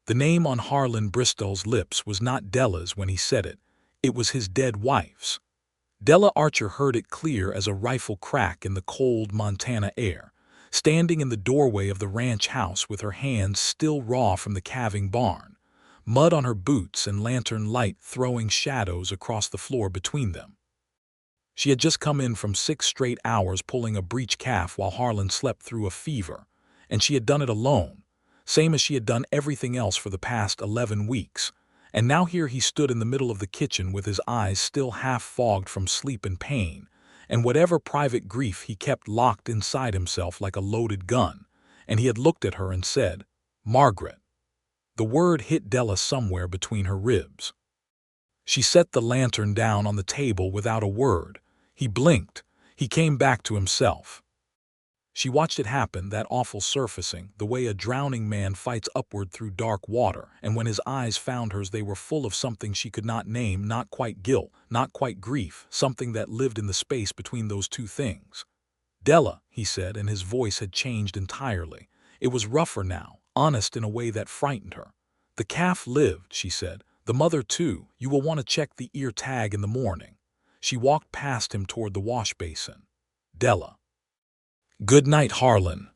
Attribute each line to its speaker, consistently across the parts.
Speaker 1: The name on Harlan Bristol's lips was not Della's when he said it. It was his dead wife's. Della Archer heard it clear as a rifle crack in the cold Montana air, standing in the doorway of the ranch house with her hands still raw from the calving barn, mud on her boots and lantern light throwing shadows across the floor between them. She had just come in from 6 straight hours pulling a breech calf while Harlan slept through a fever, and she had done it alone, same as she had done everything else for the past 11 weeks. And now here he stood in the middle of the kitchen with his eyes still half fogged from sleep and pain, and whatever private grief he kept locked inside himself like a loaded gun, and he had looked at her and said, "Margaret." The word hit Della somewhere between her ribs. She set the lantern down on the table without a word. He blinked. He came back to himself. She watched it happen, that awful surfacing, the way a drowning man fights upward through dark water, and when his eyes found hers they were full of something she could not name, not quite guilt, not quite grief, something that lived in the space between those two things. "Della," he said, and his voice had changed entirely. It was rougher now, honest in a way that frightened her. "The calf lived," she said. "The mother too. You will want to check the ear tag in the morning." She walked past him toward the wash basin. "Della." "Good night, Harlan."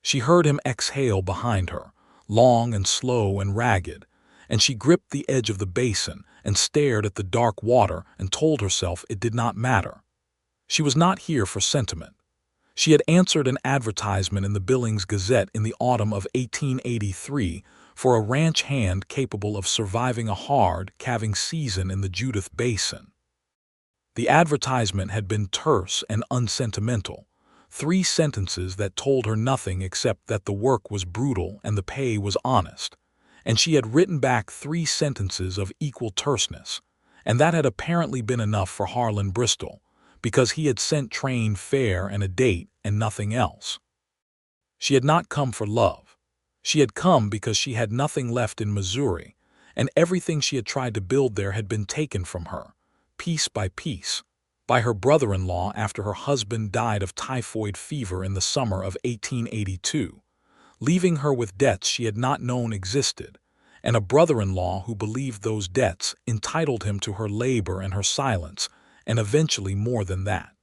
Speaker 1: She heard him exhale behind her, long and slow and ragged, and she gripped the edge of the basin and stared at the dark water and told herself it did not matter. She was not here for sentiment. She had answered an advertisement in the Billings Gazette in the autumn of 1883 for a ranch hand capable of surviving a hard, calving season in the Judith Basin. The advertisement had been terse and unsentimental. 3 sentences that told her nothing except that the work was brutal and the pay was honest. And she had written back 3 sentences of equal terseness, and that had apparently been enough for Harlan Bristol, because he had sent train fare and a date and nothing else. She had not come for love. She had come because she had nothing left in Missouri, and everything she had tried to build there had been taken from her, piece by piece, by her brother-in-law after her husband died of typhoid fever in the summer of 1882, leaving her with debts she had not known existed, and a brother-in-law who believed those debts entitled him to her labor and her silence, and eventually more than that.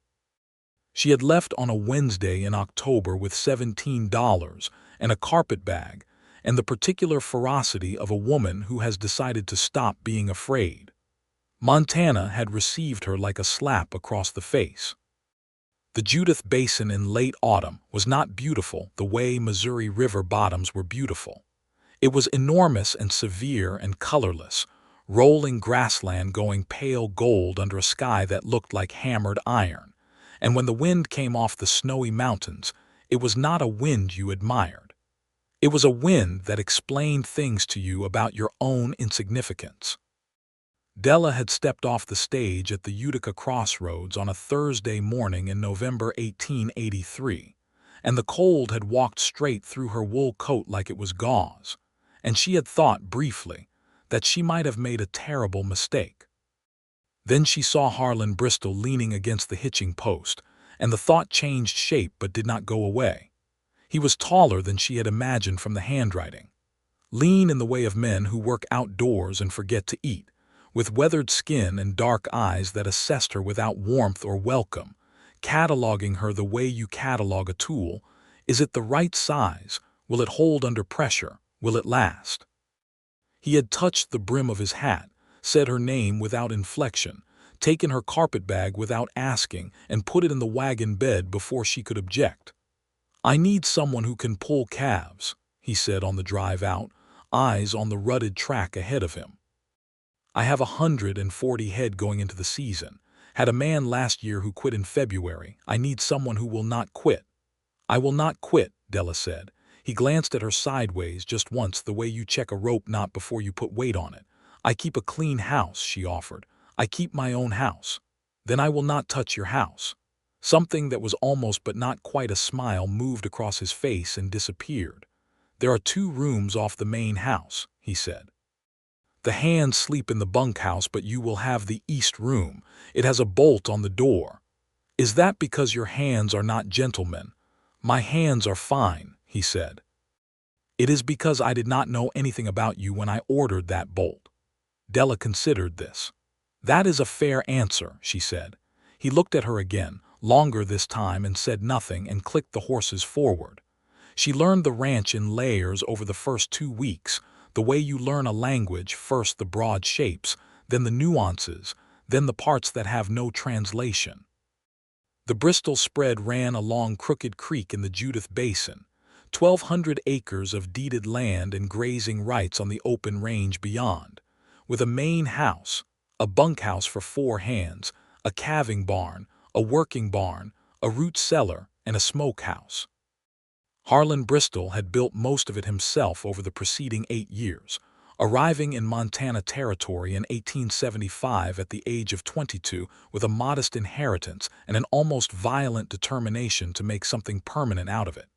Speaker 1: She had left on a Wednesday in October with $17 and a carpet bag, and the particular ferocity of a woman who has decided to stop being afraid. Montana had received her like a slap across the face. The Judith Basin in late autumn was not beautiful the way Missouri River bottoms were beautiful. It was enormous and severe and colorless, rolling grassland going pale gold under a sky that looked like hammered iron. And when the wind came off the snowy mountains, it was not a wind you admired. It was a wind that explained things to you about your own insignificance. Della had stepped off the stage at the Utica Crossroads on a Thursday morning in November 1883, and the cold had walked straight through her wool coat like it was gauze, and she had thought briefly that she might have made a terrible mistake. Then she saw Harlan Bristol leaning against the hitching post, and the thought changed shape but did not go away. He was taller than she had imagined from the handwriting, lean in the way of men who work outdoors and forget to eat, with weathered skin and dark eyes that assessed her without warmth or welcome, cataloging her the way you catalog a tool. Is it the right size? Will it hold under pressure? Will it last? He had touched the brim of his hat, said her name without inflection, taken her carpetbag without asking, and put it in the wagon bed before she could object. "I need someone who can pull calves," he said on the drive out, eyes on the rutted track ahead of him. "I have 140 head going into the season. Had a man last year who quit in February. I need someone who will not quit." "I will not quit," Della said. He glanced at her sideways just once, the way you check a rope knot before you put weight on it. "I keep a clean house," she offered. "I keep my own house." "Then I will not touch your house." Something that was almost but not quite a smile moved across his face and disappeared. "There are 2 rooms off the main house," he said. "The hands sleep in the bunkhouse, but you will have the east room. It has a bolt on the door." "Is that because your hands are not gentlemen?" "My hands are fine," he said. "It is because I did not know anything about you when I ordered that bolt." Della considered this. "That is a fair answer," she said. He looked at her again, longer this time, and said nothing, and clicked the horses forward. She learned the ranch in layers over the first 2 weeks, the way you learn a language, first the broad shapes, then the nuances, then the parts that have no translation. The Bristol spread ran along Crooked Creek in the Judith Basin, 1,200 acres of deeded land and grazing rights on the open range beyond, with a main house, a bunkhouse for 4 hands, a calving barn, a working barn, a root cellar, and a smokehouse. Harlan Bristol had built most of it himself over the preceding 8 years, arriving in Montana Territory in 1875 at the age of 22 with a modest inheritance and an almost violent determination to make something permanent out of it.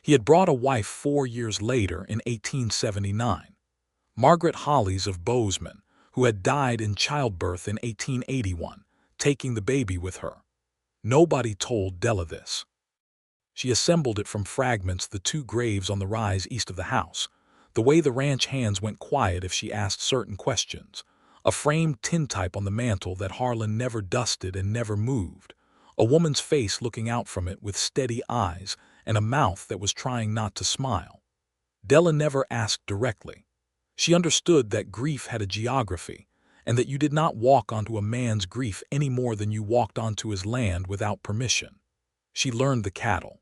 Speaker 1: He had brought a wife 4 years later in 1879, Margaret Hollies of Bozeman, who had died in childbirth in 1881, taking the baby with her. Nobody told Della this. She assembled it from fragments, the 2 graves on the rise east of the house, the way the ranch hands went quiet if she asked certain questions, a framed tintype on the mantel that Harlan never dusted and never moved, a woman's face looking out from it with steady eyes and a mouth that was trying not to smile. Della never asked directly. She understood that grief had a geography, and that you did not walk onto a man's grief any more than you walked onto his land without permission. She learned the cattle.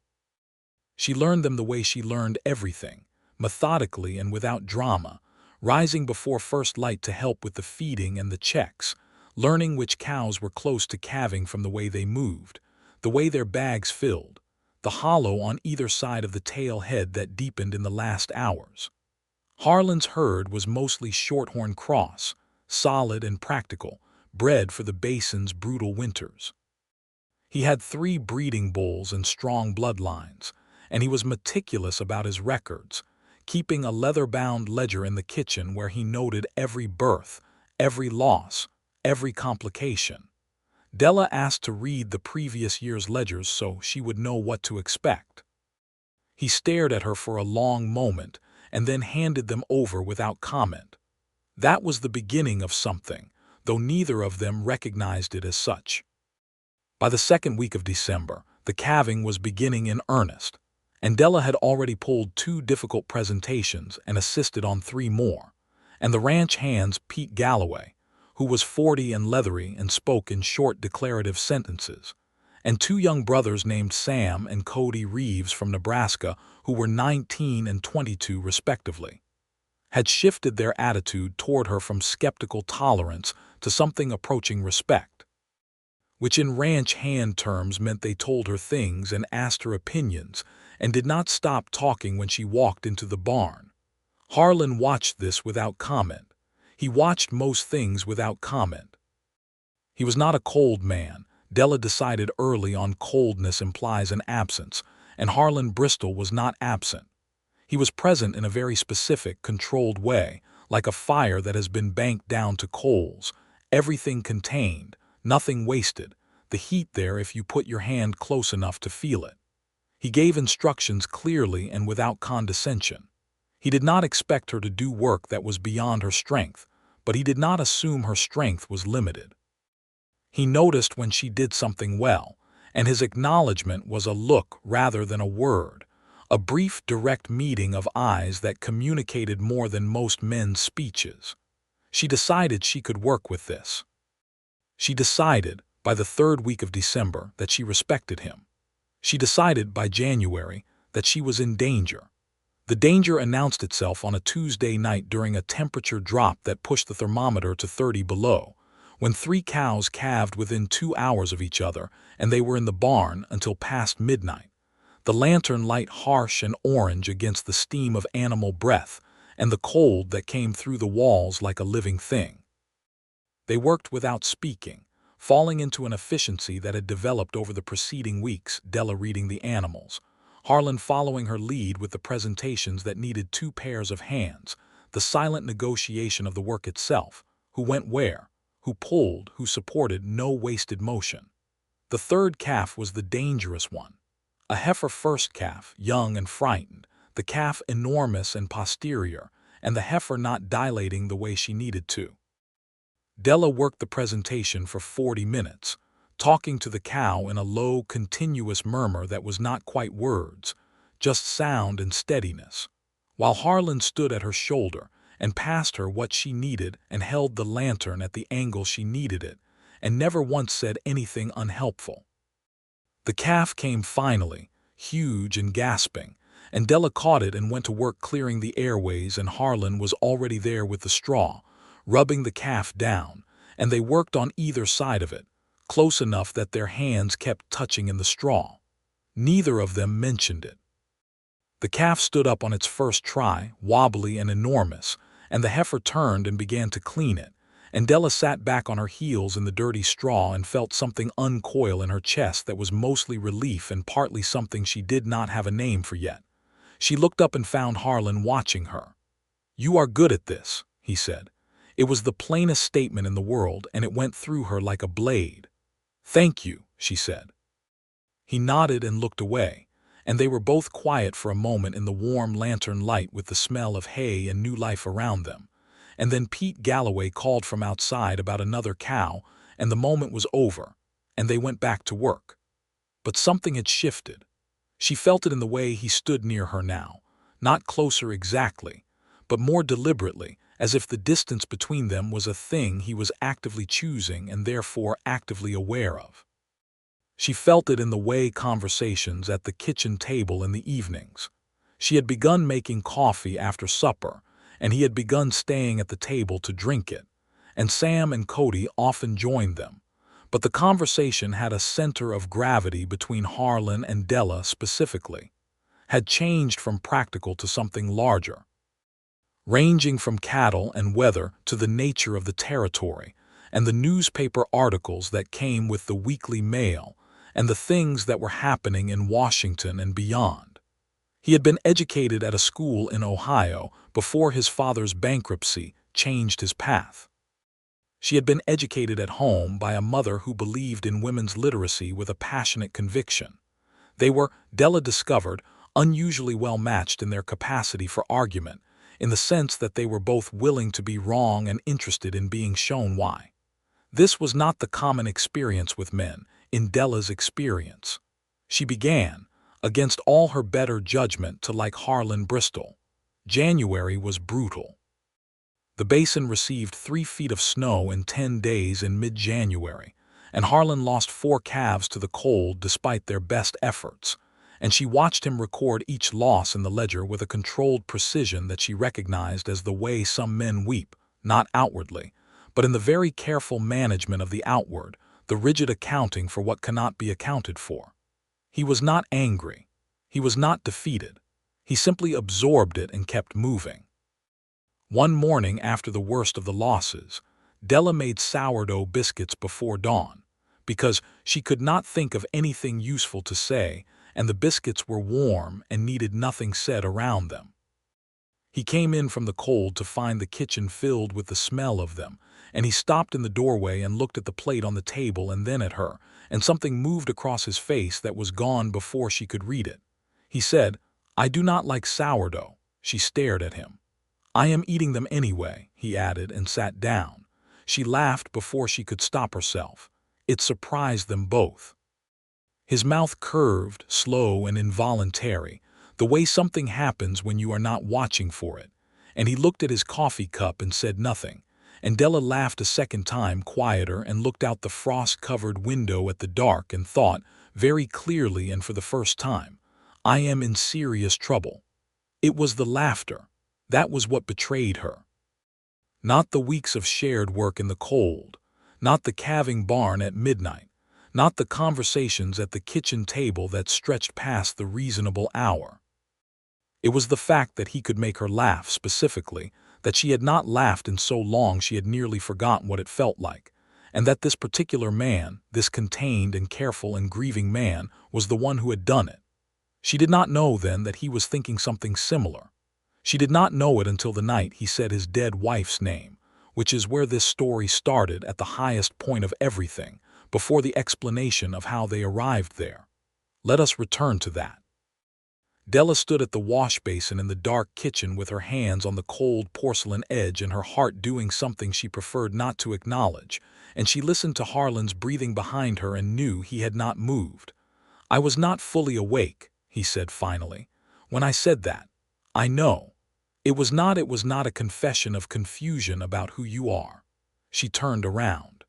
Speaker 1: She learned them the way she learned everything, methodically and without drama, rising before first light to help with the feeding and the checks, learning which cows were close to calving from the way they moved, the way their bags filled, the hollow on either side of the tail head that deepened in the last hours. Harlan's herd was mostly shorthorn cross, solid and practical, bred for the basin's brutal winters. He had 3 breeding bulls and strong bloodlines, and he was meticulous about his records, keeping a leather-bound ledger in the kitchen where he noted every birth, every loss, every complication. Della asked to read the previous year's ledgers so she would know what to expect. He stared at her for a long moment and then handed them over without comment. That was the beginning of something, though neither of them recognized it as such. By the 2nd week of December, the calving was beginning in earnest, and Della had already pulled 2 difficult presentations and assisted on 3 more, and the ranch hands Pete Galloway, who was 40 and leathery and spoke in short declarative sentences, and 2 young brothers named Sam and Cody Reeves from Nebraska, who were 19 and 22 respectively, had shifted their attitude toward her from skeptical tolerance to something approaching respect, which in ranch hand terms meant they told her things and asked her opinions and did not stop talking when she walked into the barn. Harlan watched this without comment. He watched most things without comment. He was not a cold man. Della decided early on coldness implies an absence, and Harlan Bristol was not absent. He was present in a very specific, controlled way, like a fire that has been banked down to coals, everything contained, nothing wasted, the heat there if you put your hand close enough to feel it. He gave instructions clearly and without condescension. He did not expect her to do work that was beyond her strength, but he did not assume her strength was limited. He noticed when she did something well, and his acknowledgement was a look rather than a word, a brief, direct meeting of eyes that communicated more than most men's speeches. She decided she could work with this. She decided, by the 3rd week of December, that she respected him. She decided by January that she was in danger. The danger announced itself on a Tuesday night during a temperature drop that pushed the thermometer to 30 below, when 3 cows calved within 2 hours of each other, and they were in the barn until past midnight, the lantern light harsh and orange against the steam of animal breath and the cold that came through the walls like a living thing. They worked without speaking, falling into an efficiency that had developed over the preceding weeks, Della reading the animals, Harlan following her lead with the presentations that needed 2 pairs of hands, the silent negotiation of the work itself, who went where, who pulled, who supported, no wasted motion. The 3rd calf was the dangerous one. A heifer first calf, young and frightened, the calf enormous and posterior, and the heifer not dilating the way she needed to. Della worked the presentation for 40 minutes, talking to the cow in a low, continuous murmur that was not quite words, just sound and steadiness, while Harlan stood at her shoulder and passed her what she needed and held the lantern at the angle she needed it, and never once said anything unhelpful. The calf came finally, huge and gasping, and Della caught it and went to work clearing the airways, and Harlan was already there with the straw, rubbing the calf down, and they worked on either side of it, close enough that their hands kept touching in the straw. Neither of them mentioned it. The calf stood up on its first try, wobbly and enormous, and the heifer turned and began to clean it, and Della sat back on her heels in the dirty straw and felt something uncoil in her chest that was mostly relief and partly something she did not have a name for yet. She looked up and found Harlan watching her. "You are good at this," he said. It was the plainest statement in the world, and it went through her like a blade. "Thank you," she said. He nodded and looked away, and they were both quiet for a moment in the warm lantern light with the smell of hay and new life around them. And then Pete Galloway called from outside about another cow, and the moment was over, and they went back to work. But something had shifted. She felt it in the way he stood near her now, not closer exactly, but more deliberately, as if the distance between them was a thing he was actively choosing and therefore actively aware of. She felt it in the way conversations at the kitchen table in the evenings. She had begun making coffee after supper, and he had begun staying at the table to drink it, and Sam and Cody often joined them. But the conversation had a center of gravity between Harlan and Della specifically, had changed from practical to something larger, ranging from cattle and weather to the nature of the territory, and the newspaper articles that came with the weekly mail, and the things that were happening in Washington and beyond. He had been educated at a school in Ohio before his father's bankruptcy changed his path. She had been educated at home by a mother who believed in women's literacy with a passionate conviction. They were, Della discovered, unusually well matched in their capacity for argument, in the sense that they were both willing to be wrong and interested in being shown why. This was not the common experience with men. In Della's experience, she began, against all her better judgment, to like Harlan Bristol. January was brutal. The basin received 3 feet of snow in 10 days in mid-January, and Harlan lost 4 calves to the cold despite their best efforts, and she watched him record each loss in the ledger with a controlled precision that she recognized as the way some men weep, not outwardly, but in the very careful management of the outward, the rigid accounting for what cannot be accounted for. He was not angry. He was not defeated. He simply absorbed it and kept moving. One morning after the worst of the losses, Della made sourdough biscuits before dawn, because she could not think of anything useful to say, and the biscuits were warm and needed nothing said around them. He came in from the cold to find the kitchen filled with the smell of them, and he stopped in the doorway and looked at the plate on the table and then at her, and something moved across his face that was gone before she could read it. He said, "I do not like sourdough." She stared at him. "I am eating them anyway," he added, and sat down. She laughed before she could stop herself. It surprised them both. His mouth curved, slow and involuntary, the way something happens when you are not watching for it, and he looked at his coffee cup and said nothing. And Della laughed a second time, quieter, and looked out the frost-covered window at the dark and thought, very clearly and for the first time, "I am in serious trouble." It was the laughter. That was what betrayed her. Not the weeks of shared work in the cold, not the calving barn at midnight, not the conversations at the kitchen table that stretched past the reasonable hour. It was the fact that he could make her laugh specifically, that she had not laughed in so long she had nearly forgotten what it felt like, and that this particular man, this contained and careful and grieving man, was the one who had done it. She did not know then that he was thinking something similar. She did not know it until the night he said his dead wife's name, which is where this story started at the highest point of everything, before the explanation of how they arrived there. Let us return to that. Della stood at the wash basin in the dark kitchen with her hands on the cold porcelain edge and her heart doing something she preferred not to acknowledge, and she listened to Harlan's breathing behind her and knew he had not moved. "I was not fully awake," he said finally, "when I said that. I know. It was not a confession of confusion about who you are." She turned around.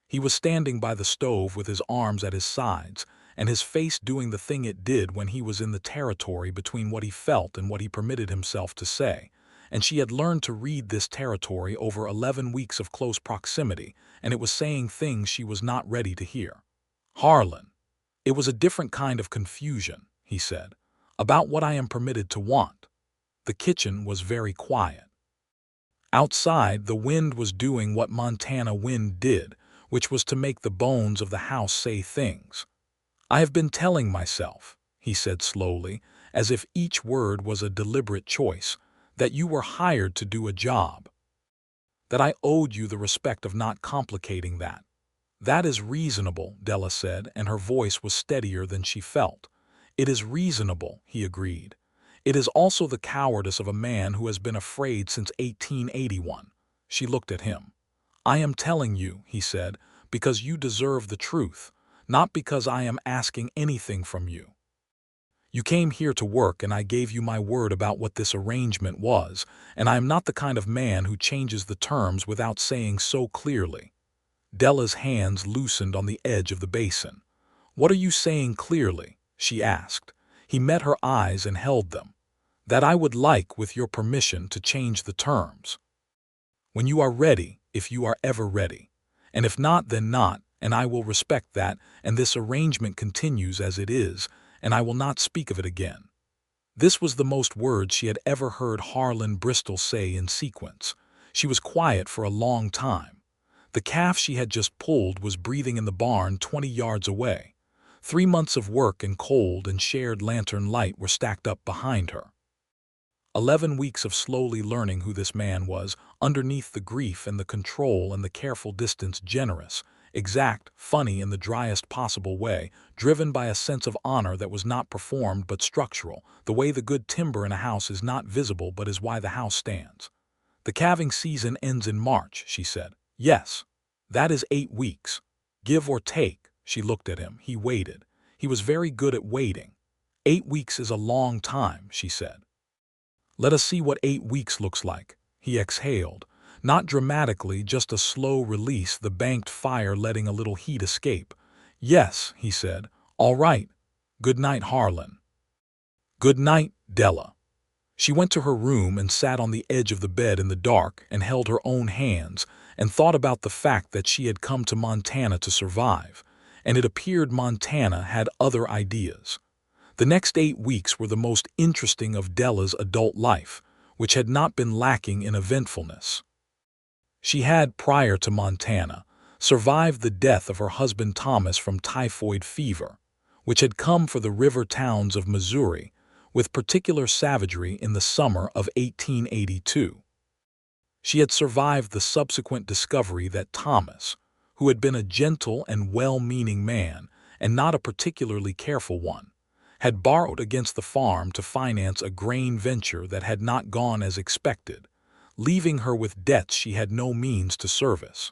Speaker 1: He was standing by the stove with his arms at his sides, and his face doing the thing it did when he was in the territory between what he felt and what he permitted himself to say. And she had learned to read this territory over 11 weeks of close proximity, and it was saying things she was not ready to hear. "Harlan, it was a different kind of confusion," he said, "about what I am permitted to want." The kitchen was very quiet. Outside, the wind was doing what Montana wind did, which was to make the bones of the house say things. "I have been telling myself," he said slowly, as if each word was a deliberate choice, "that you were hired to do a job. That I owed you the respect of not complicating that." "That is reasonable," Della said, and her voice was steadier than she felt. "It is reasonable," he agreed. "It is also the cowardice of a man who has been afraid since 1881. She looked at him. "I am telling you," he said, "because you deserve the truth, not because I am asking anything from you. You came here to work and I gave you my word about what this arrangement was, and I am not the kind of man who changes the terms without saying so clearly." Della's hands loosened on the edge of the basin. "What are you saying clearly?" she asked. He met her eyes and held them. "That I would like, with your permission, to change the terms. When you are ready, if you are ever ready. And if not, then not, and I will respect that, and this arrangement continues as it is, and I will not speak of it again." This was the most words she had ever heard Harlan Bristol say in sequence. She was quiet for a long time. The calf she had just pulled was breathing in the barn 20 yards away. 3 months of work and cold and shared lantern light were stacked up behind her. 11 weeks of slowly learning who this man was, underneath the grief and the control and the careful distance, generous, exact, funny in the driest possible way, driven by a sense of honor that was not performed but structural, the way the good timber in a house is not visible but is why the house stands. "The calving season ends in March," she said. "Yes. That is 8 weeks. Give or take." She looked at him. He waited. He was very good at waiting. "8 weeks is a long time," she said. "Let us see what 8 weeks looks like." He exhaled. Not dramatically, just a slow release, the banked fire letting a little heat escape. "Yes," he said. "All right. Good night, Harlan." "Good night, Della." She went to her room and sat on the edge of the bed in the dark and held her own hands and thought about the fact that she had come to Montana to survive, and it appeared Montana had other ideas. The next 8 weeks were the most interesting of Della's adult life, which had not been lacking in eventfulness. She had, prior to Montana, survived the death of her husband Thomas from typhoid fever, which had come for the river towns of Missouri, with particular savagery in the summer of 1882. She had survived the subsequent discovery that Thomas, who had been a gentle and well-meaning man, and not a particularly careful one, had borrowed against the farm to finance a grain venture that had not gone as expected, leaving her with debts she had no means to service.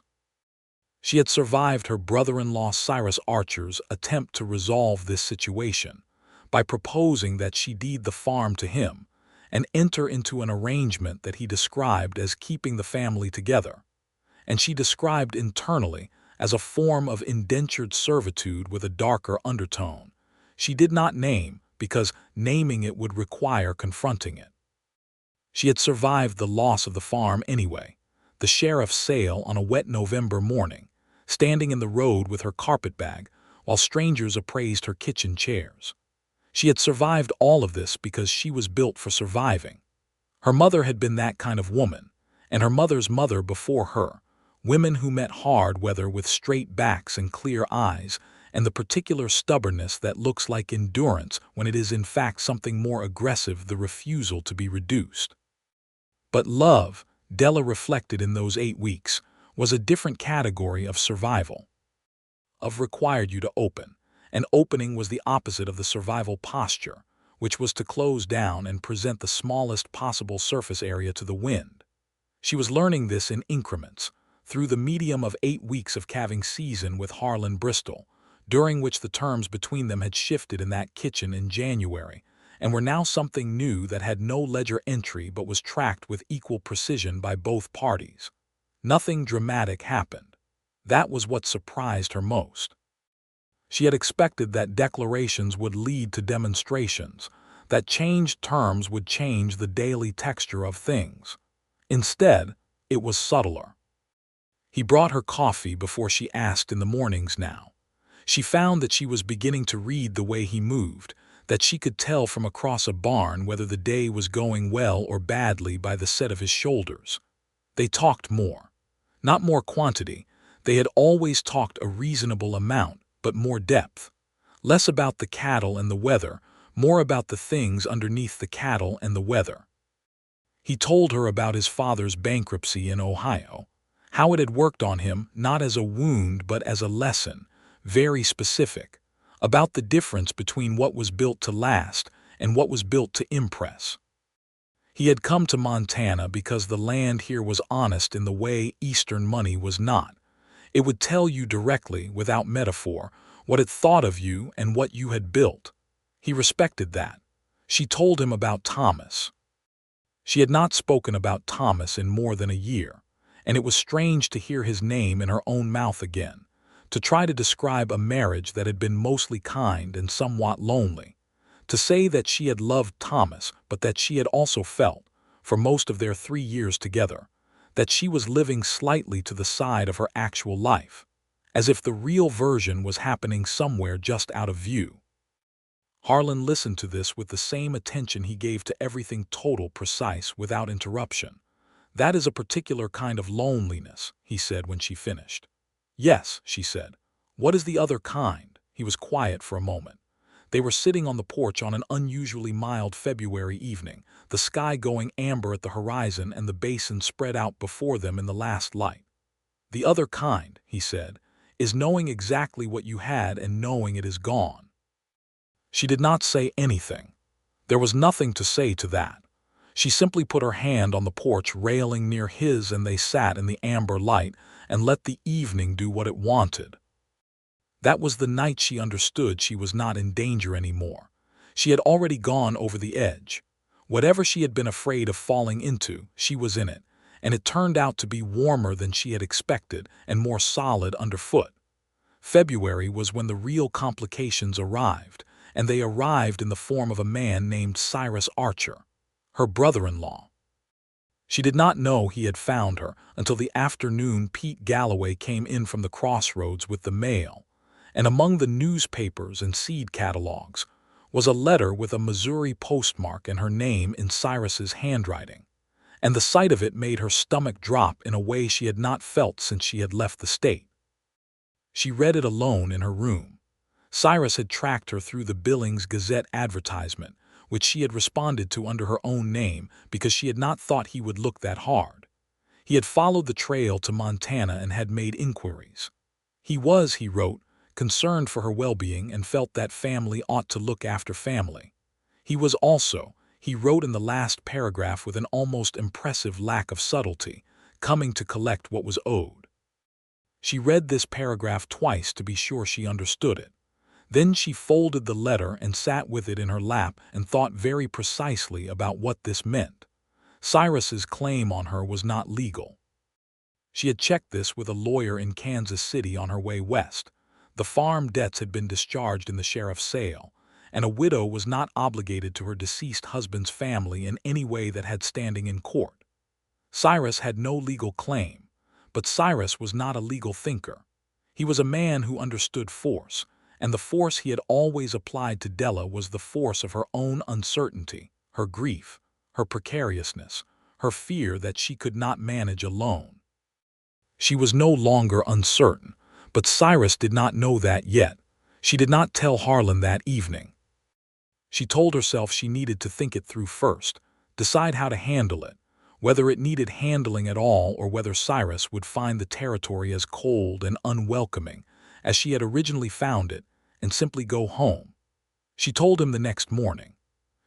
Speaker 1: She had survived her brother-in-law Cyrus Archer's attempt to resolve this situation by proposing that she deed the farm to him and enter into an arrangement that he described as keeping the family together, and she described internally as a form of indentured servitude with a darker undertone. She did not name, because naming it would require confronting it. She had survived the loss of the farm anyway, the sheriff's sale on a wet November morning, standing in the road with her carpetbag while strangers appraised her kitchen chairs. She had survived all of this because she was built for surviving. Her mother had been that kind of woman, and her mother's mother before her, women who met hard weather with straight backs and clear eyes, and the particular stubbornness that looks like endurance when it is in fact something more aggressive, the refusal to be reduced. But love, Della reflected in those 8 weeks, was a different category of survival. Of required you to open, and opening was the opposite of the survival posture, which was to close down and present the smallest possible surface area to the wind. She was learning this in increments, through the medium of 8 weeks of calving season with Harlan Bristol, during which the terms between them had shifted in that kitchen in January, and were now something new that had no ledger entry but was tracked with equal precision by both parties. Nothing dramatic happened. That was what surprised her most. She had expected that declarations would lead to demonstrations, that changed terms would change the daily texture of things. Instead, it was subtler. He brought her coffee before she asked in the mornings now. She found that she was beginning to read the way he moved, that she could tell from across a barn whether the day was going well or badly by the set of his shoulders. They talked more. Not more quantity. They had always talked a reasonable amount, but more depth. Less about the cattle and the weather, more about the things underneath the cattle and the weather. He told her about his father's bankruptcy in Ohio, how it had worked on him not as a wound but as a lesson, very specific, about the difference between what was built to last and what was built to impress. He had come to Montana because the land here was honest in the way Eastern money was not. It would tell you directly, without metaphor, what it thought of you and what you had built. He respected that. She told him about Thomas. She had not spoken about Thomas in more than a year, and it was strange to hear his name in her own mouth again, to try to describe a marriage that had been mostly kind and somewhat lonely, to say that she had loved Thomas but that she had also felt, for most of their 3 years together, that she was living slightly to the side of her actual life, as if the real version was happening somewhere just out of view. Harlan listened to this with the same attention he gave to everything total, precise, without interruption. "That is a particular kind of loneliness," he said when she finished. "Yes," she said. "What is the other kind?" He was quiet for a moment. They were sitting on the porch on an unusually mild February evening, the sky going amber at the horizon and the basin spread out before them in the last light. "The other kind," he said, "is knowing exactly what you had and knowing it is gone." She did not say anything. There was nothing to say to that. She simply put her hand on the porch railing near his, and they sat in the amber light and let the evening do what it wanted. That was the night she understood she was not in danger anymore. She had already gone over the edge. Whatever she had been afraid of falling into, she was in it, and it turned out to be warmer than she had expected and more solid underfoot. February was when the real complications arrived, and they arrived in the form of a man named Cyrus Archer, her brother-in-law. She did not know he had found her until the afternoon Pete Galloway came in from the crossroads with the mail, and among the newspapers and seed catalogs was a letter with a Missouri postmark and her name in Cyrus's handwriting, and the sight of it made her stomach drop in a way she had not felt since she had left the state. She read it alone in her room. Cyrus had tracked her through the Billings Gazette advertisement, which she had responded to under her own name because she had not thought he would look that hard. He had followed the trail to Montana and had made inquiries. He was, he wrote, concerned for her well-being and felt that family ought to look after family. He was also, he wrote in the last paragraph with an almost impressive lack of subtlety, coming to collect what was owed. She read this paragraph twice to be sure she understood it. Then she folded the letter and sat with it in her lap and thought very precisely about what this meant. Cyrus's claim on her was not legal. She had checked this with a lawyer in Kansas City on her way west. The farm debts had been discharged in the sheriff's sale, and a widow was not obligated to her deceased husband's family in any way that had standing in court. Cyrus had no legal claim, but Cyrus was not a legal thinker. He was a man who understood force, and the force he had always applied to Della was the force of her own uncertainty, her grief, her precariousness, her fear that she could not manage alone. She was no longer uncertain, but Cyrus did not know that yet. She did not tell Harlan that evening. She told herself she needed to think it through first, decide how to handle it, whether it needed handling at all or whether Cyrus would find the territory as cold and unwelcoming as she had originally found it, and simply go home. She told him the next morning.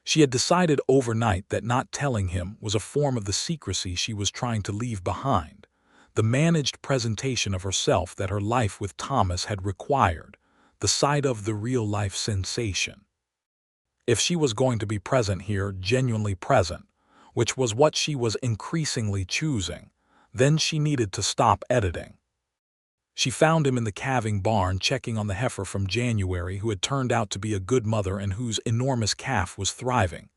Speaker 1: She had decided overnight that not telling him was a form of the secrecy she was trying to leave behind, the managed presentation of herself that her life with Thomas had required, the side of the real-life sensation. If she was going to be present here, genuinely present, which was what she was increasingly choosing, then she needed to stop editing. She found him in the calving barn checking on the heifer from January who had turned out to be a good mother and whose enormous calf was thriving.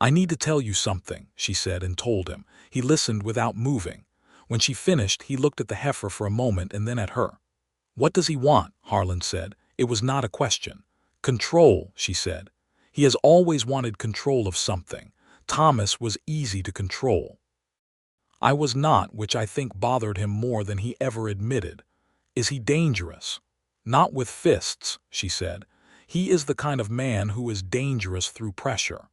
Speaker 1: "I need to tell you something," she said and told him. He listened without moving. When she finished, he looked at the heifer for a moment and then at her. "What does he want?" Harlan said. It was not a question. "Control," she said. "He has always wanted control of something. Thomas was easy to control. I was not, which I think bothered him more than he ever admitted. Is he dangerous?" "Not with fists," she said. "He is the kind of man who is dangerous through pressure.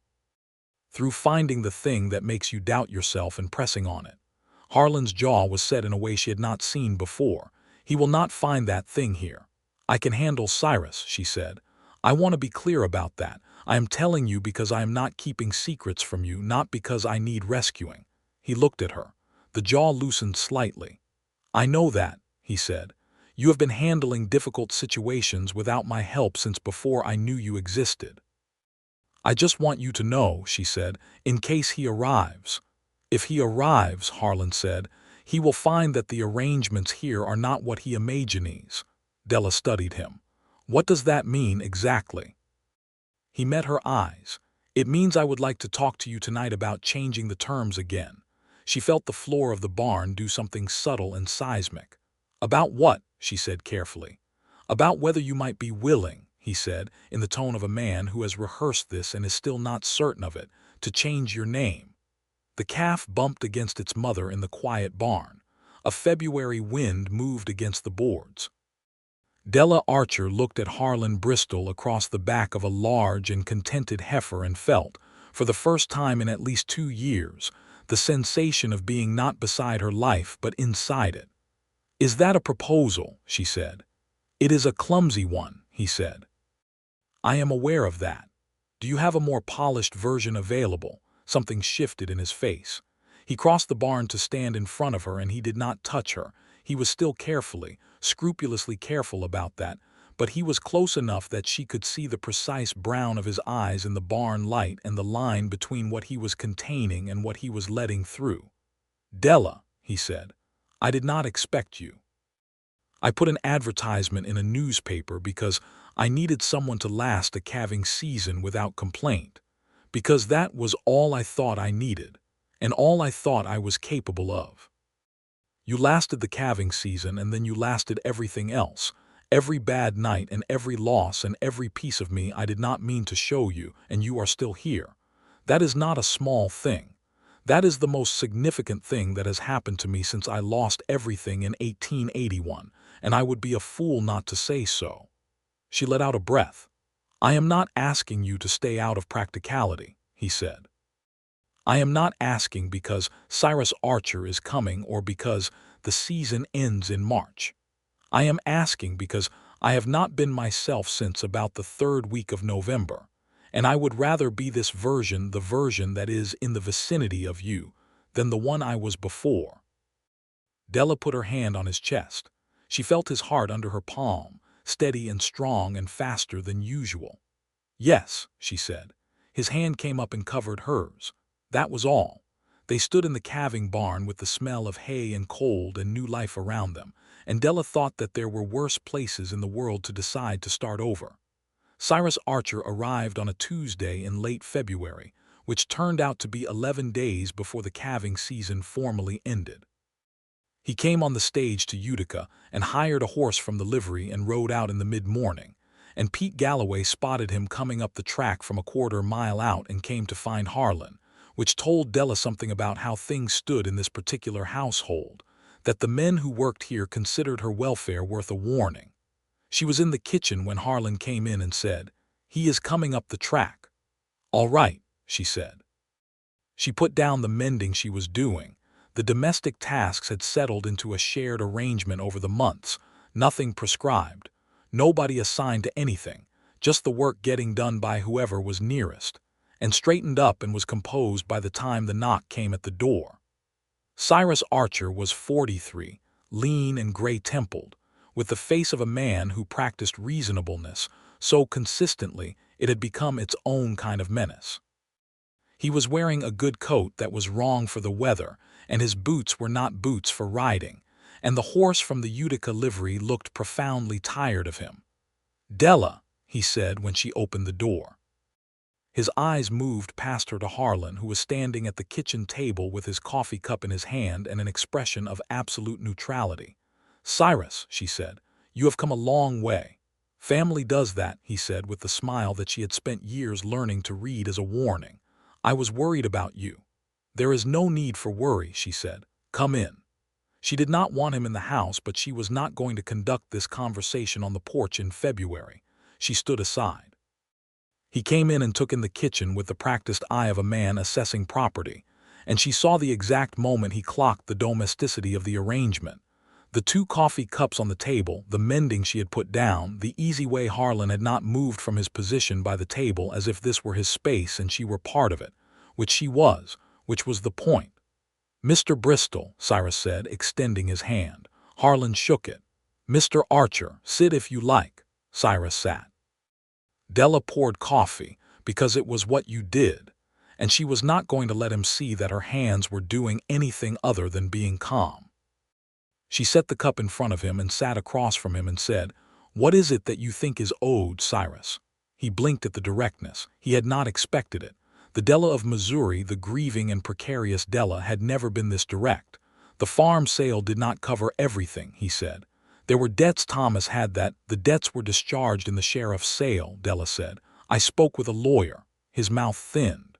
Speaker 1: Through finding the thing that makes you doubt yourself and pressing on it." Harlan's jaw was set in a way she had not seen before. "He will not find that thing here." "I can handle Cyrus," she said. "I want to be clear about that. I am telling you because I am not keeping secrets from you, not because I need rescuing." He looked at her. The jaw loosened slightly. "I know that," he said. "You have been handling difficult situations without my help since before I knew you existed." "I just want you to know," she said, "in case he arrives." "If he arrives," Harlan said, "he will find that the arrangements here are not what he imagines." Della studied him. "What does that mean exactly?" He met her eyes. "It means I would like to talk to you tonight about changing the terms again." She felt the floor of the barn do something subtle and seismic. "About what?" she said carefully. "About whether you might be willing," he said, in the tone of a man who has rehearsed this and is still not certain of it, "to change your name." The calf bumped against its mother in the quiet barn. A February wind moved against the boards. Della Archer looked at Harlan Bristol across the back of a large and contented heifer and felt, for the first time in at least 2 years, the sensation of being not beside her life but inside it. "Is that a proposal?" she said. "It is a clumsy one," he said. "I am aware of that. Do you have a more polished version available?" Something shifted in his face. He crossed the barn to stand in front of her and he did not touch her. He was still scrupulously careful about that, but he was close enough that she could see the precise brown of his eyes in the barn light and the line between what he was containing and what he was letting through. "Della," he said, "I did not expect you. I put an advertisement in a newspaper because I needed someone to last a calving season without complaint, because that was all I thought I needed, and all I thought I was capable of. You lasted the calving season and then you lasted everything else, every bad night and every loss and every piece of me I did not mean to show you, and you are still here. That is not a small thing. That is the most significant thing that has happened to me since I lost everything in 1881, and I would be a fool not to say so." She let out a breath. "I am not asking you to stay out of practicality," he said. "I am not asking because Cyrus Archer is coming or because the season ends in March. I am asking because I have not been myself since about the 3rd week of November, and I would rather be this version, the version that is in the vicinity of you, than the one I was before." Della put her hand on his chest. She felt his heart under her palm, steady and strong and faster than usual. "Yes," she said. His hand came up and covered hers. That was all. They stood in the calving barn with the smell of hay and cold and new life around them, and Della thought that there were worse places in the world to decide to start over. Cyrus Archer arrived on a Tuesday in late February, which turned out to be 11 days before the calving season formally ended. He came on the stage to Utica and hired a horse from the livery and rode out in the mid-morning, and Pete Galloway spotted him coming up the track from a quarter-mile out and came to find Harlan, which told Della something about how things stood in this particular household, that the men who worked here considered her welfare worth a warning. She was in the kitchen when Harlan came in and said, "He is coming up the track." "All right," she said. She put down the mending she was doing. The domestic tasks had settled into a shared arrangement over the months, nothing prescribed, nobody assigned to anything, just the work getting done by whoever was nearest. and straightened up and was composed by the time the knock came at the door. Cyrus Archer was 43, lean and gray-templed, with the face of a man who practiced reasonableness so consistently it had become its own kind of menace. He was wearing a good coat that was wrong for the weather, and his boots were not boots for riding, and the horse from the Utica livery looked profoundly tired of him. "Della," he said when she opened the door. His eyes moved past her to Harlan, who was standing at the kitchen table with his coffee cup in his hand and an expression of absolute neutrality. "Cyrus," she said, "you have come a long way." "Family does that," he said with the smile that she had spent years learning to read as a warning. "I was worried about you." "There is no need for worry," she said. "Come in." She did not want him in the house, but she was not going to conduct this conversation on the porch in February. She stood aside. He came in and took in the kitchen with the practiced eye of a man assessing property, and she saw the exact moment he clocked the domesticity of the arrangement. The 2 coffee cups on the table, the mending she had put down, the easy way Harlan had not moved from his position by the table as if this were his space and she were part of it, which was the point. "Mr. Bristol," Cyrus said, extending his hand. Harlan shook it. "Mr. Archer, sit if you like." Cyrus sat. Della poured coffee, because it was what you did, and she was not going to let him see that her hands were doing anything other than being calm. She set the cup in front of him and sat across from him and said, "What is it that you think is owed, Cyrus?" He blinked at the directness. He had not expected it. The Della of Missouri, the grieving and precarious Della, had never been this direct. "The farm sale did not cover everything," he said. "There were debts Thomas had that, the debts were discharged in the sheriff's sale," Della said. "I spoke with a lawyer." His mouth thinned.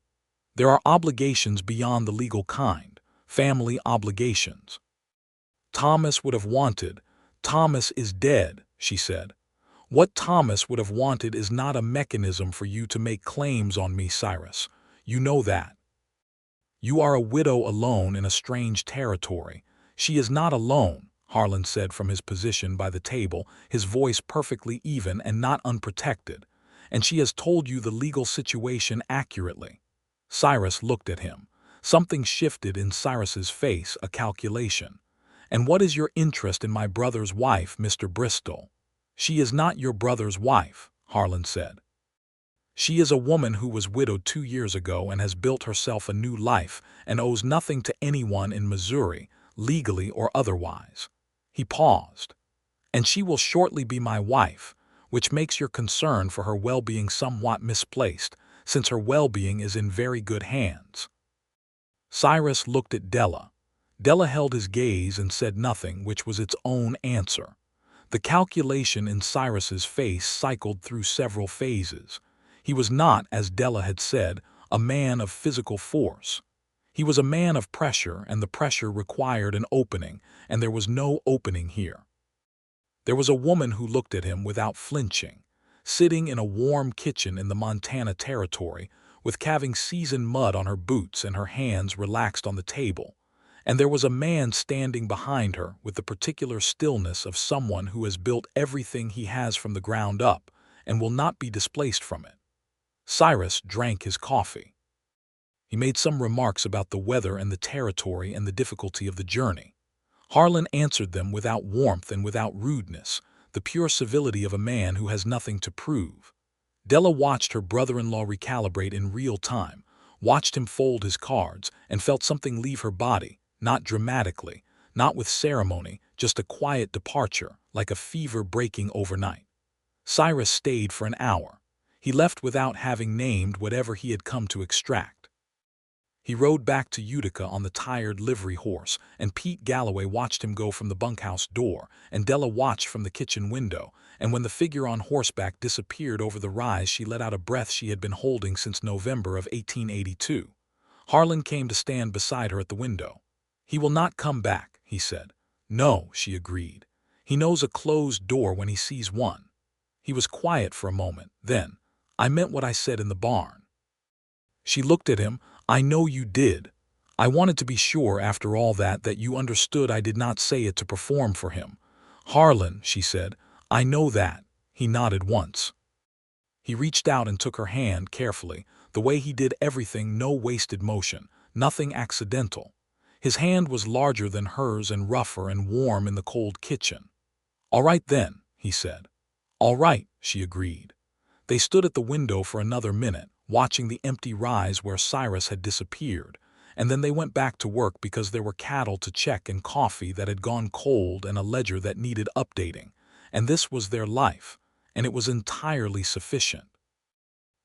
Speaker 1: "There are obligations beyond the legal kind, family obligations. Thomas would have wanted—" "Thomas is dead," she said. "What Thomas would have wanted is not a mechanism for you to make claims on me, Cyrus. You know that. You are a widow alone in a strange territory." "She is not alone," Harlan said from his position by the table, his voice perfectly even and not unprotected. "And she has told you the legal situation accurately." Cyrus looked at him. Something shifted in Cyrus's face, a calculation. "And what is your interest in my brother's wife, Mr. Bristol?" "She is not your brother's wife," Harlan said. "She is a woman who was widowed 2 years ago and has built herself a new life and owes nothing to anyone in Missouri, legally or otherwise." He paused. "And she will shortly be my wife, which makes your concern for her well-being somewhat misplaced, since her well-being is in very good hands." Cyrus looked at Della. Della held his gaze and said nothing, which was its own answer. The calculation in Cyrus's face cycled through several phases. He was not, as Della had said, a man of physical force. He was a man of pressure, and the pressure required an opening, and there was no opening here. There was a woman who looked at him without flinching, sitting in a warm kitchen in the Montana Territory, with Calving seasoned mud on her boots and her hands relaxed on the table. And there was a man standing behind her with the particular stillness of someone who has built everything he has from the ground up and will not be displaced from it. Cyrus drank his coffee. He made some remarks about the weather and the territory and the difficulty of the journey. Harlan answered them without warmth and without rudeness, the pure civility of a man who has nothing to prove. Della watched her brother-in-law recalibrate in real time, watched him fold his cards, and felt something leave her body, not dramatically, not with ceremony, just a quiet departure, like a fever breaking overnight. Cyrus stayed for an hour. He left without having named whatever he had come to extract. He rode back to Utica on the tired livery horse, and Pete Galloway watched him go from the bunkhouse door, and Della watched from the kitchen window, and when the figure on horseback disappeared over the rise, she let out a breath she had been holding since November of 1882. Harlan came to stand beside her at the window. "He will not come back," he said. "No," she agreed. "He knows a closed door when he sees one." He was quiet for a moment. Then, "I meant what I said in the barn." She looked at him. "I know you did. I wanted to be sure after all that you understood I did not say it to perform for him." "Harlan," she said, "I know that." He nodded once. He reached out and took her hand carefully, The way he did everything, no wasted motion, nothing accidental. His hand was larger than hers and rougher and warm in the cold kitchen. "All right then," he said. "All right," she agreed. They stood at the window for another minute, watching the empty rise where Cyrus had disappeared, and then they went back to work because there were cattle to check and coffee that had gone cold and a ledger that needed updating, and this was their life, and it was entirely sufficient.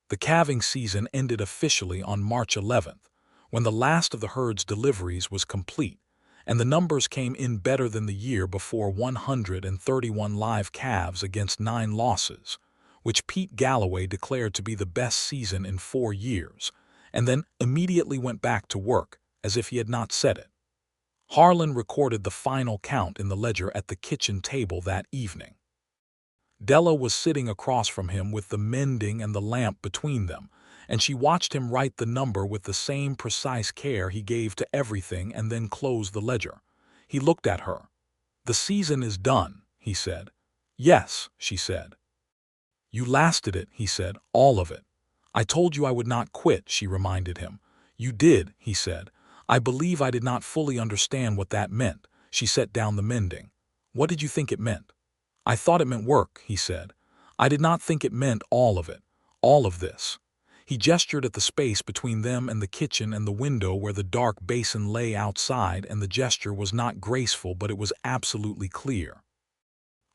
Speaker 1: The calving season ended officially on March 11th, when the last of the herd's deliveries was complete, and the numbers came in better than the year before: 131 live calves against 9 losses, which Pete Galloway declared to be the best season in 4 years, and then immediately went back to work as if he had not said it. Harlan recorded the final count in the ledger at the kitchen table that evening. Della was sitting across from him with the mending and the lamp between them, and she watched him write the number with the same precise care he gave to everything and then close the ledger. He looked at her. "The season is done," he said. "Yes," she said. "You lasted it," he said, "all of it." "I told you I would not quit," she reminded him. "You did," he said. "I believe I did not fully understand what that meant." She set down the mending. "What did you think it meant?" "I thought it meant work," he said. "I did not think it meant all of it, all of this." He gestured at the space between them and the kitchen and the window where the dark basin lay outside, and the gesture was not graceful, but it was absolutely clear.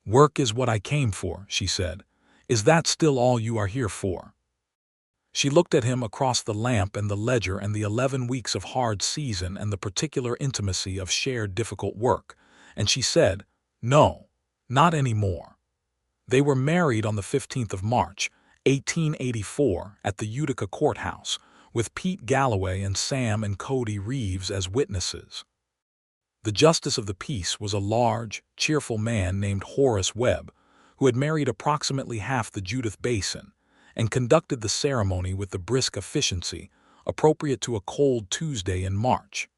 Speaker 1: "Work is what I came for," she said. "Is that still all you are here for?" She looked at him across the lamp and the ledger and the 11 weeks of hard season and the particular intimacy of shared difficult work, and she said, "No, not anymore." They were married on the 15th of March, 1884, at the Utica courthouse, with Pete Galloway and Sam and Cody Reeves as witnesses. The justice of the peace was a large, cheerful man named Horace Webb, who had married approximately half the Judith Basin, and conducted the ceremony with the brisk efficiency appropriate to a cold Tuesday in March.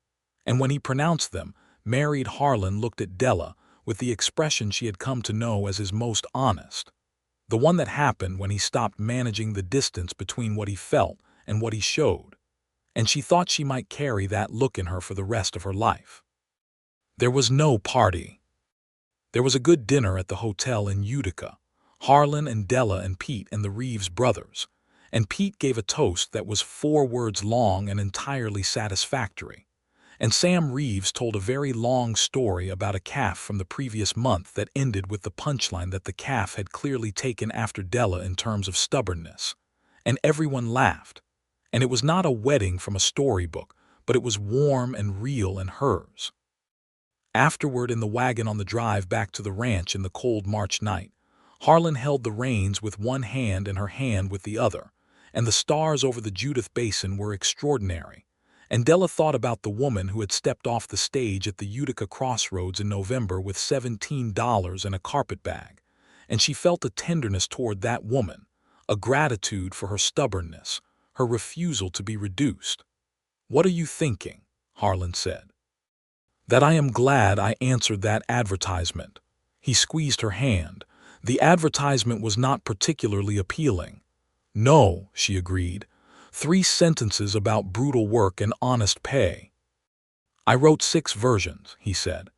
Speaker 1: And when he pronounced them, married, Harlan looked at Della with the expression she had come to know as his most honest, the one that happened when he stopped managing the distance between what he felt and what he showed, and she thought she might carry that look in her for the rest of her life. There was no party. There was a good dinner at the hotel in Utica, Harlan and Della and Pete and the Reeves brothers, and Pete gave a toast that was 4 words long and entirely satisfactory. And Sam Reeves told a very long story about a calf from the previous month that ended with the punchline that the calf had clearly taken after Della in terms of stubbornness. And everyone laughed. And it was not a wedding from a storybook, but it was warm and real and hers. Afterward, in the wagon on the drive back to the ranch in the cold March night, Harlan held the reins with one hand and her hand with the other, and the stars over the Judith Basin were extraordinary. And Della thought about the woman who had stepped off the stage at the Utica Crossroads in November with $17 and a carpet bag, and she felt a tenderness toward that woman, a gratitude for her stubbornness, her refusal to be reduced. "What are you thinking?" Harlan said. "That I am glad I answered that advertisement." He squeezed her hand. "The advertisement was not particularly appealing." "No," she agreed. 3 sentences about brutal work and honest pay." "I wrote 6 versions," he said.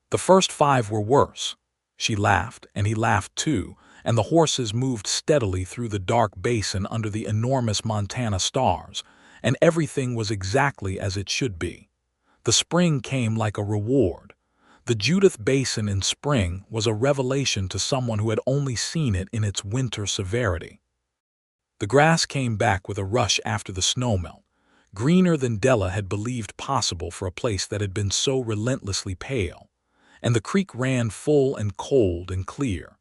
Speaker 1: "The first 5 were worse." She laughed, and he laughed too, and the horses moved steadily through the dark basin under the enormous Montana stars, and everything was exactly as it should be. The spring came like a reward. The Judith Basin in spring was a revelation to someone who had only seen it in its winter severity. The grass came back with a rush after the snowmelt, greener than Della had believed possible for a place that had been so relentlessly pale, and the creek ran full and cold and clear,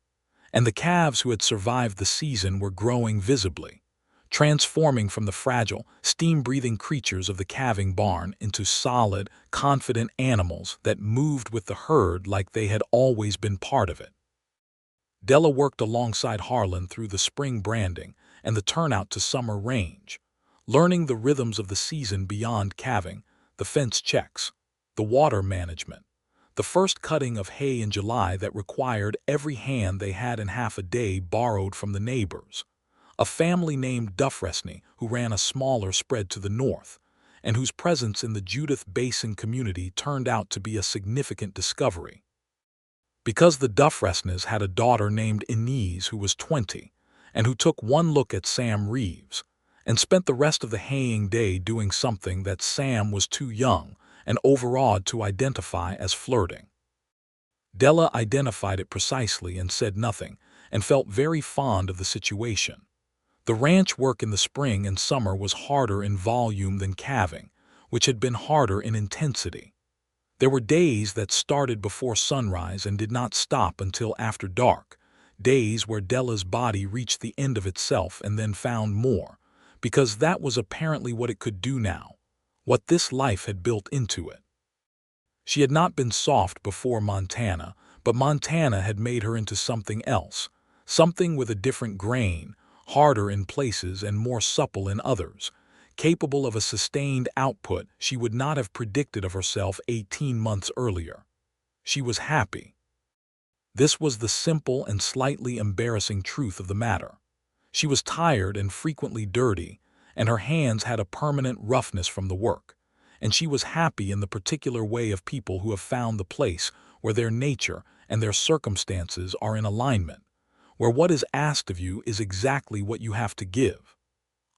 Speaker 1: and the calves who had survived the season were growing visibly, transforming from the fragile, steam-breathing creatures of the calving barn into solid, confident animals that moved with the herd like they had always been part of it. Della worked alongside Harlan through the spring branding and the turnout to summer range, learning the rhythms of the season beyond calving, the fence checks, the water management, the first cutting of hay in July that required every hand they had in half a day borrowed from the neighbors, a family named Dufresne who ran a smaller spread to the north, and whose presence in the Judith Basin community turned out to be a significant discovery. Because the Dufresnes had a daughter named Inez who was 20, and who took one look at Sam Reeves, and spent the rest of the haying day doing something that Sam was too young and overawed to identify as flirting. Della identified it precisely and said nothing, and felt very fond of the situation. The ranch work in the spring and summer was harder in volume than calving, which had been harder in intensity. There were days that started before sunrise and did not stop until after dark, days where Della's body reached the end of itself and then found more, because that was apparently what it could do now, what this life had built into it. She had not been soft before Montana, but Montana had made her into something else, something with a different grain, harder in places and more supple in others, capable of a sustained output she would not have predicted of herself 18 months earlier. She was happy. This was the simple and slightly embarrassing truth of the matter. She was tired and frequently dirty, and her hands had a permanent roughness from the work, and she was happy in the particular way of people who have found the place where their nature and their circumstances are in alignment, where what is asked of you is exactly what you have to give.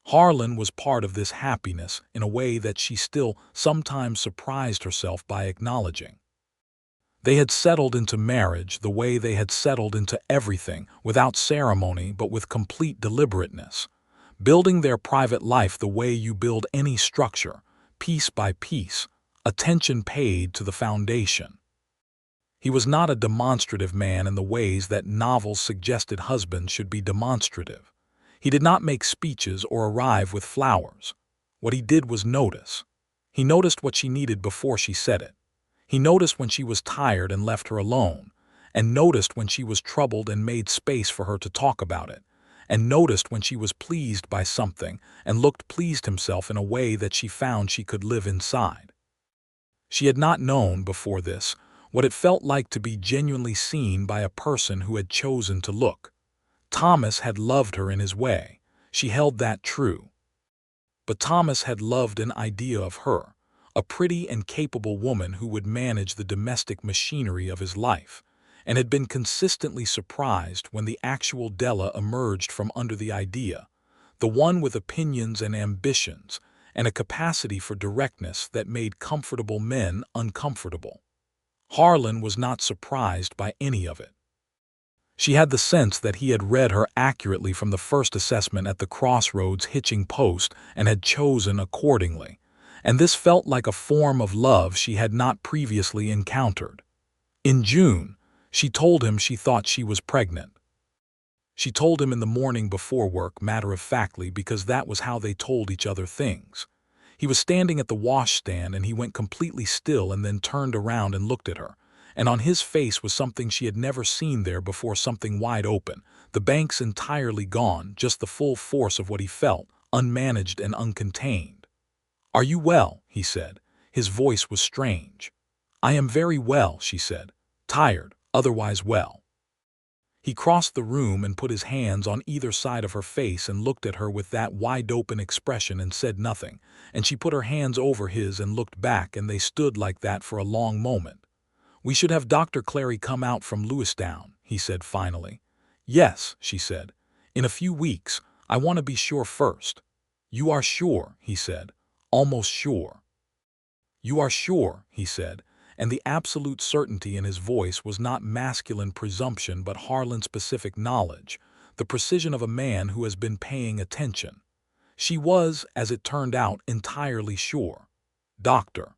Speaker 1: Harlan was part of this happiness in a way that she still sometimes surprised herself by acknowledging. They had settled into marriage the way they had settled into everything, without ceremony but with complete deliberateness, building their private life the way you build any structure, piece by piece, attention paid to the foundation. He was not a demonstrative man in the ways that novels suggested husbands should be demonstrative. He did not make speeches or arrive with flowers. What he did was notice. He noticed what she needed before she said it. He noticed when she was tired and left her alone, and noticed when she was troubled and made space for her to talk about it, and noticed when she was pleased by something and looked pleased himself in a way that she found she could live inside. She had not known, before this, what it felt like to be genuinely seen by a person who had chosen to look. Thomas had loved her in his way. She held that true. But Thomas had loved an idea of her, a pretty and capable woman who would manage the domestic machinery of his life, and had been consistently surprised when the actual Della emerged from under the idea, the one with opinions and ambitions, and a capacity for directness that made comfortable men uncomfortable. Harlan was not surprised by any of it. She had the sense that he had read her accurately from the first assessment at the crossroads hitching post and had chosen accordingly, and this felt like a form of love she had not previously encountered. In June, she told him she thought she was pregnant. She told him in the morning before work, matter-of-factly, because that was how they told each other things. He was standing at the washstand and he went completely still and then turned around and looked at her, and on his face was something she had never seen there before, something wide open, the banks entirely gone, just the full force of what he felt, unmanaged and uncontained. "Are you well?" he said. His voice was strange. "I am very well," she said. "Tired, otherwise well." He crossed the room and put his hands on either side of her face and looked at her with that wide-open expression and said nothing, and she put her hands over his and looked back, and they stood like that for a long moment. "We should have Dr. Clary come out from Lewistown," he said finally. "Yes," she said. "In a few weeks. I want to be sure first." "You are sure," he said. "Almost sure." "You are sure," he said, and the absolute certainty in his voice was not masculine presumption but Harlan-specific knowledge, the precision of a man who has been paying attention. She was, as it turned out, entirely sure. Dr.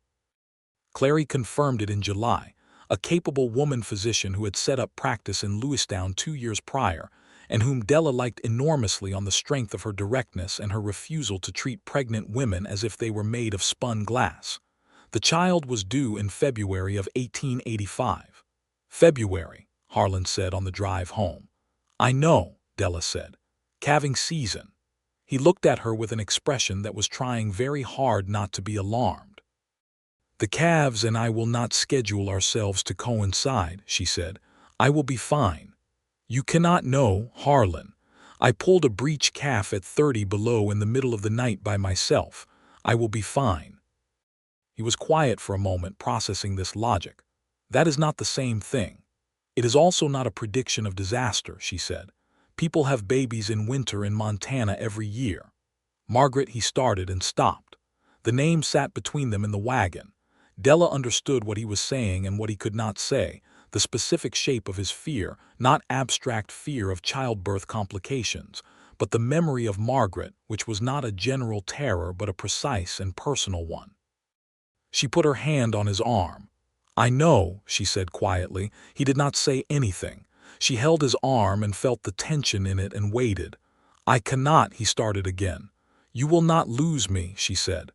Speaker 1: Clary confirmed it in July, a capable woman physician who had set up practice in Lewistown 2 years prior, and whom Della liked enormously on the strength of her directness and her refusal to treat pregnant women as if they were made of spun glass. The child was due in February of 1885. "February," Harlan said on the drive home. "I know," Della said. "Calving season." He looked at her with an expression that was trying very hard not to be alarmed. "The calves and I will not schedule ourselves to coincide," she said. "I will be fine." "You cannot know, Harlan. I pulled a breech calf at 30 below in the middle of the night by myself. I will be fine." He was quiet for a moment, processing this logic. "That is not the same thing. It is also not a prediction of disaster," she said. "People have babies in winter in Montana every year." "Margaret," he started and stopped. The name sat between them in the wagon. Della understood what he was saying and what he could not say, the specific shape of his fear, not abstract fear of childbirth complications, but the memory of Margaret, which was not a general terror but a precise and personal one. She put her hand on his arm. "I know," she said quietly. He did not say anything. She held his arm and felt the tension in it and waited. "I cannot," he started again. "You will not lose me," she said.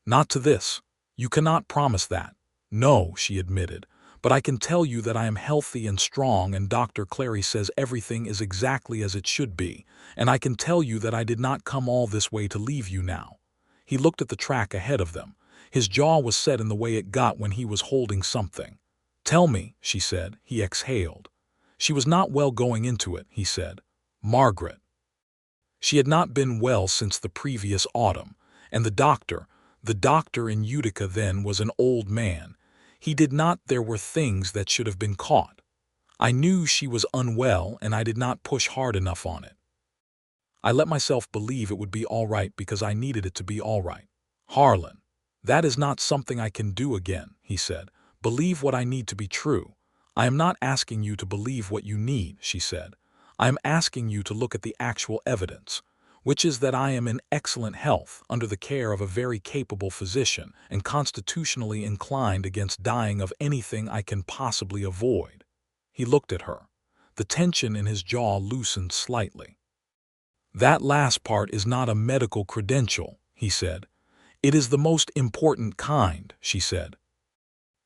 Speaker 1: "Not to this. You cannot promise that." "No," she admitted, "but I can tell you that I am healthy and strong, and Dr. Clary says everything is exactly as it should be, and I can tell you that I did not come all this way to leave you now." He looked at the track ahead of them. His jaw was set in the way it got when he was holding something. "Tell me," she said. He exhaled. She was not well going into it, he said. "Margaret." She had not been well since the previous autumn, and the doctor in Utica then was an old man. There were things that should have been caught. I knew she was unwell, and I did not push hard enough on it. I let myself believe it would be all right because I needed it to be all right. "Harlan, that is not something I can do again," he said. "Believe what I need to be true." "I am not asking you to believe what you need," she said. "I am asking you to look at the actual evidence, which is that I am in excellent health under the care of a very capable physician and constitutionally inclined against dying of anything I can possibly avoid." He looked at her. The tension in his jaw loosened slightly. "That last part is not a medical credential," he said. "It is the most important kind," she said.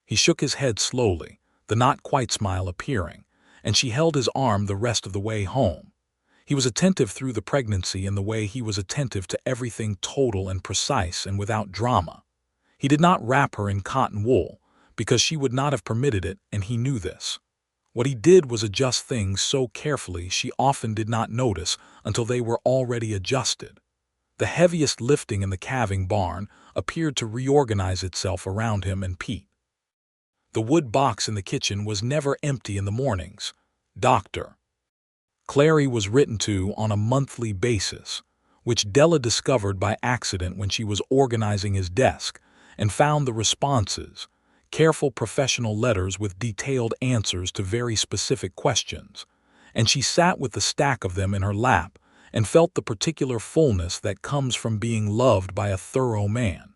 Speaker 1: He shook his head slowly, the not-quite smile appearing, and she held his arm the rest of the way home. He was attentive through the pregnancy in the way he was attentive to everything total and precise and without drama. He did not wrap her in cotton wool, because she would not have permitted it, and he knew this. What he did was adjust things so carefully she often did not notice until they were already adjusted. The heaviest lifting in the calving barn appeared to reorganize itself around him and Pete. The wood box in the kitchen was never empty in the mornings. Dr. Clary was written to on a monthly basis, which Della discovered by accident when she was organizing his desk, and found the responses, careful professional letters with detailed answers to very specific questions, and she sat with the stack of them in her lap and felt the particular fullness that comes from being loved by a thorough man.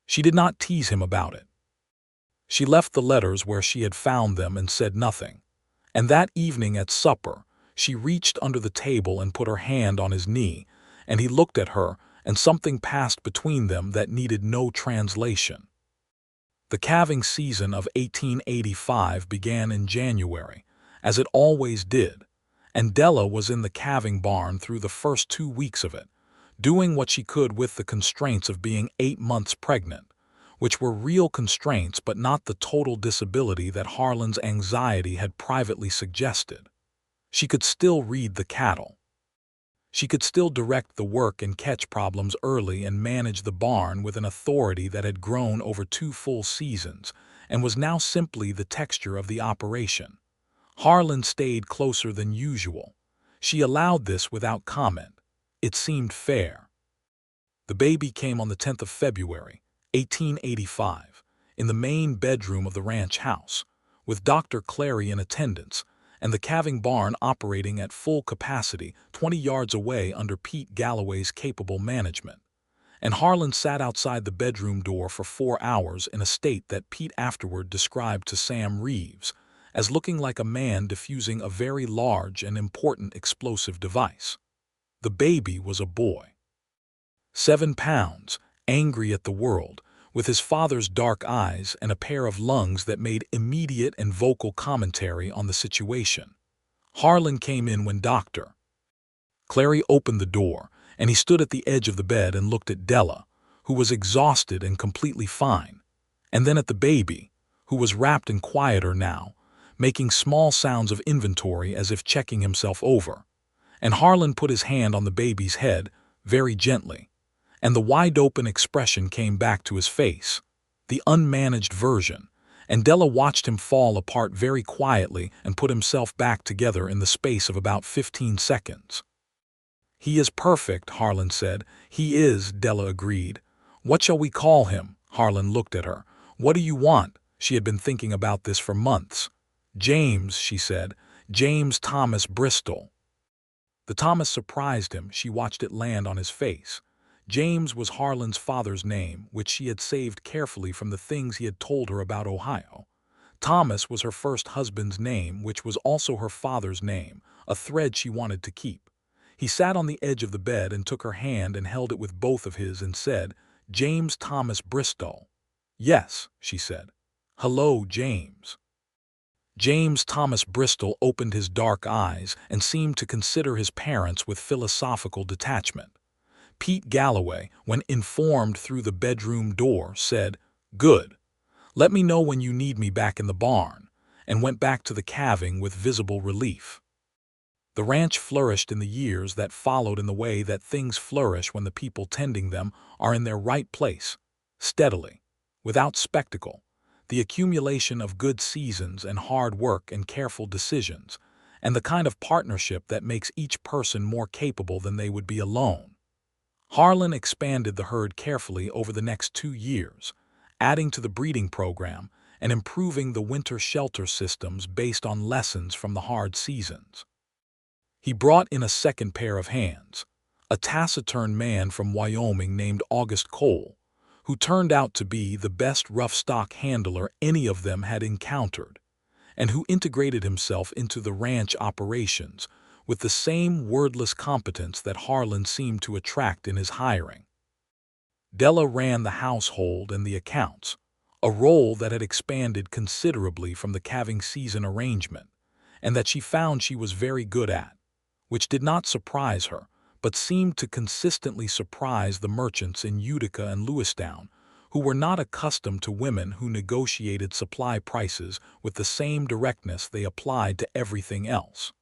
Speaker 1: She did not tease him about it. She left the letters where she had found them and said nothing. And that evening at supper, she reached under the table and put her hand on his knee, and he looked at her, and something passed between them that needed no translation. The calving season of 1885 began in January, as it always did, and Della was in the calving barn through the first 2 weeks of it, doing what she could with the constraints of being 8 months pregnant, which were real constraints but not the total disability that Harlan's anxiety had privately suggested. She could still read the cattle. She could still direct the work and catch problems early and manage the barn with an authority that had grown over 2 full seasons and was now simply the texture of the operation. Harlan stayed closer than usual. She allowed this without comment. It seemed fair. The baby came on the 10th of February, 1885, in the main bedroom of the ranch house, with Dr. Clary in attendance, and the calving barn operating at full capacity 20 yards away under Pete Galloway's capable management. And Harlan sat outside the bedroom door for 4 hours in a state that Pete afterward described to Sam Reeves as looking like a man diffusing a very large and important explosive device. The baby was a boy. 7 pounds, angry at the world, with his father's dark eyes and a pair of lungs that made immediate and vocal commentary on the situation. Harlan came in when Dr. Clary opened the door, and he stood at the edge of the bed and looked at Della, who was exhausted and completely fine, and then at the baby, who was wrapped and quieter now, making small sounds of inventory as if checking himself over. and Harlan put his hand on the baby's head, very gently, and the wide-open expression came back to his face, the unmanaged version, and Della watched him fall apart very quietly and put himself back together in the space of about 15 seconds. "He is perfect," Harlan said. "He is," Della agreed. "What shall we call him?" Harlan looked at her. "What do you want?" She had been thinking about this for months. "James," she said. "James Thomas Bristol." The Thomas surprised him. She watched it land on his face. James was Harlan's father's name, which she had saved carefully from the things he had told her about Ohio. Thomas was her first husband's name, which was also her father's name, a thread she wanted to keep. He sat on the edge of the bed and took her hand and held it with both of his and said, "James Thomas Bristol." "Yes," she said. "Hello, James." James Thomas Bristol opened his dark eyes and seemed to consider his parents with philosophical detachment. Pete Galloway, when informed through the bedroom door, said, "Good. Let me know when you need me back in the barn," and went back to the calving with visible relief. The ranch flourished in the years that followed in the way that things flourish when the people tending them are in their right place, steadily, without spectacle, the accumulation of good seasons and hard work and careful decisions, and the kind of partnership that makes each person more capable than they would be alone. Harlan expanded the herd carefully over the next 2 years, adding to the breeding program and improving the winter shelter systems based on lessons from the hard seasons. He brought in a second pair of hands, a taciturn man from Wyoming named August Cole, who turned out to be the best rough stock handler any of them had encountered, and who integrated himself into the ranch operations with the same wordless competence that Harlan seemed to attract in his hiring. Della ran the household and the accounts, a role that had expanded considerably from the calving season arrangement, and that she found she was very good at, which did not surprise her, but seemed to consistently surprise the merchants in Utica and Lewistown, who were not accustomed to women who negotiated supply prices with the same directness they applied to everything else.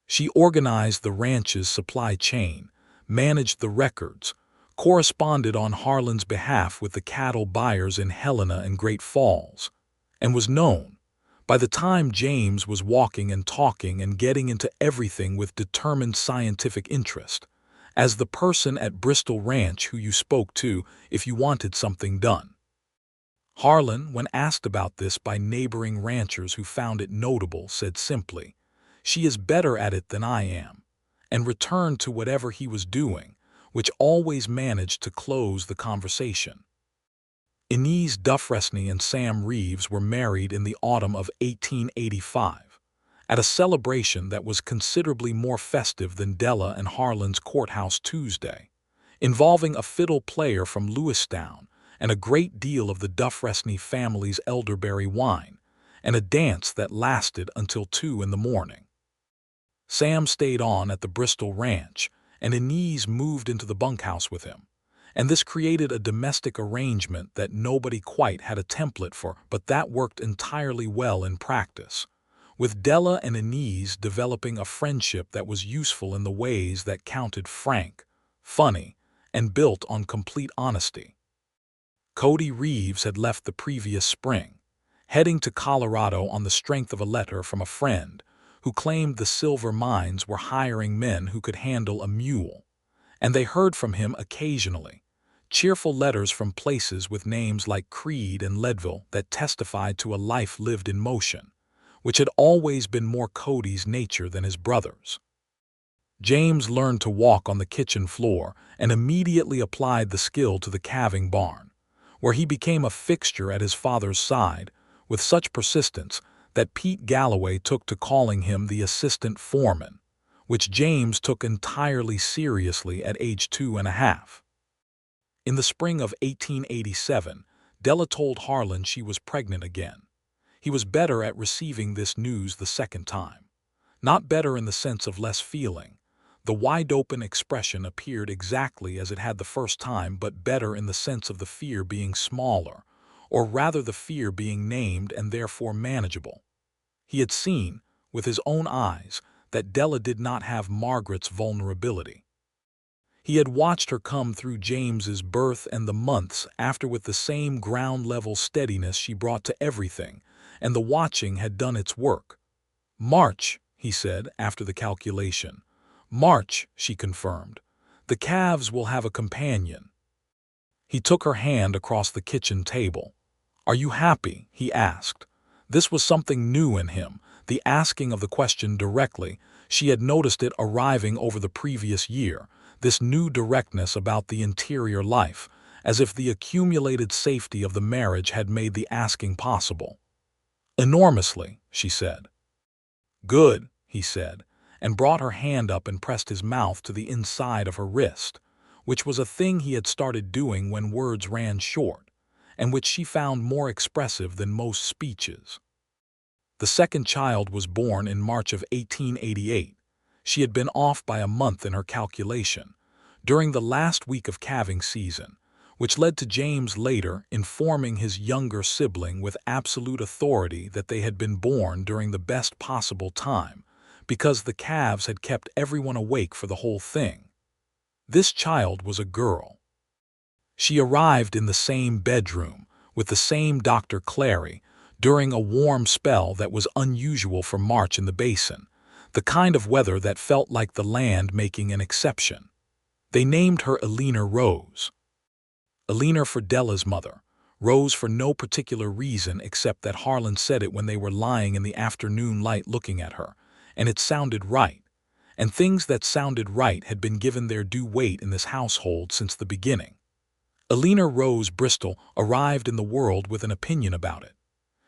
Speaker 1: She organized the ranch's supply chain, managed the records, corresponded on Harlan's behalf with the cattle buyers in Helena and Great Falls, and was known, by the time James was walking and talking and getting into everything with determined scientific interest, as the person at Bristol Ranch who you spoke to if you wanted something done. Harlan, when asked about this by neighboring ranchers who found it notable, said simply, "She is better at it than I am," and returned to whatever he was doing, which always managed to close the conversation. Inez Dufresne and Sam Reeves were married in the autumn of 1885, at a celebration that was considerably more festive than Della and Harlan's courthouse Tuesday, involving a fiddle player from Lewistown and a great deal of the Dufresne family's elderberry wine, and a dance that lasted until 2 in the morning. Sam stayed on at the Bristol Ranch, and Inez moved into the bunkhouse with him, and this created a domestic arrangement that nobody quite had a template for, but that worked entirely well in practice, with Della and Inez developing a friendship that was useful in the ways that counted, frank, funny, and built on complete honesty. Cody Reeves had left the previous spring, heading to Colorado on the strength of a letter from a friend who claimed the silver mines were hiring men who could handle a mule, and they heard from him occasionally, cheerful letters from places with names like Creed and Leadville that testified to a life lived in motion, which had always been more Cody's nature than his brother's. James learned to walk on the kitchen floor and immediately applied the skill to the calving barn, where he became a fixture at his father's side with such persistence that Pete Galloway took to calling him the assistant foreman, which James took entirely seriously at age 2.5. In the spring of 1887, Della told Harlan she was pregnant again. He was better at receiving this news the second time. Not better in the sense of less feeling. The wide-open expression appeared exactly as it had the first time, but better in the sense of the fear being smaller, or rather the fear being named and therefore manageable. He had seen, with his own eyes, that Della did not have Margaret's vulnerability. He had watched her come through James's birth and the months after with the same ground-level steadiness she brought to everything, and the watching had done its work. "March," he said after the calculation. "March," she confirmed. "The calves will have a companion." He took her hand across the kitchen table. "Are you happy?" he asked. This was something new in him, the asking of the question directly. She had noticed it arriving over the previous year, this new directness about the interior life, as if the accumulated safety of the marriage had made the asking possible. "Enormously," she said. "Good," he said, and brought her hand up and pressed his mouth to the inside of her wrist, which was a thing he had started doing when words ran short, and which she found more expressive than most speeches. The second child was born in March of 1888. She had been off by a month in her calculation, during the last week of calving season, which led to James later informing his younger sibling with absolute authority that they had been born during the best possible time, because the calves had kept everyone awake for the whole thing. This child was a girl. She arrived in the same bedroom, with the same Dr. Clary, during a warm spell that was unusual for March in the basin, the kind of weather that felt like the land making an exception. They named her Eleanor Rose. Eleanor for Della's mother, Rose for no particular reason except that Harlan said it when they were lying in the afternoon light looking at her, and it sounded right. And things that sounded right had been given their due weight in this household since the beginning. Eleanor Rose Bristol arrived in the world with an opinion about it.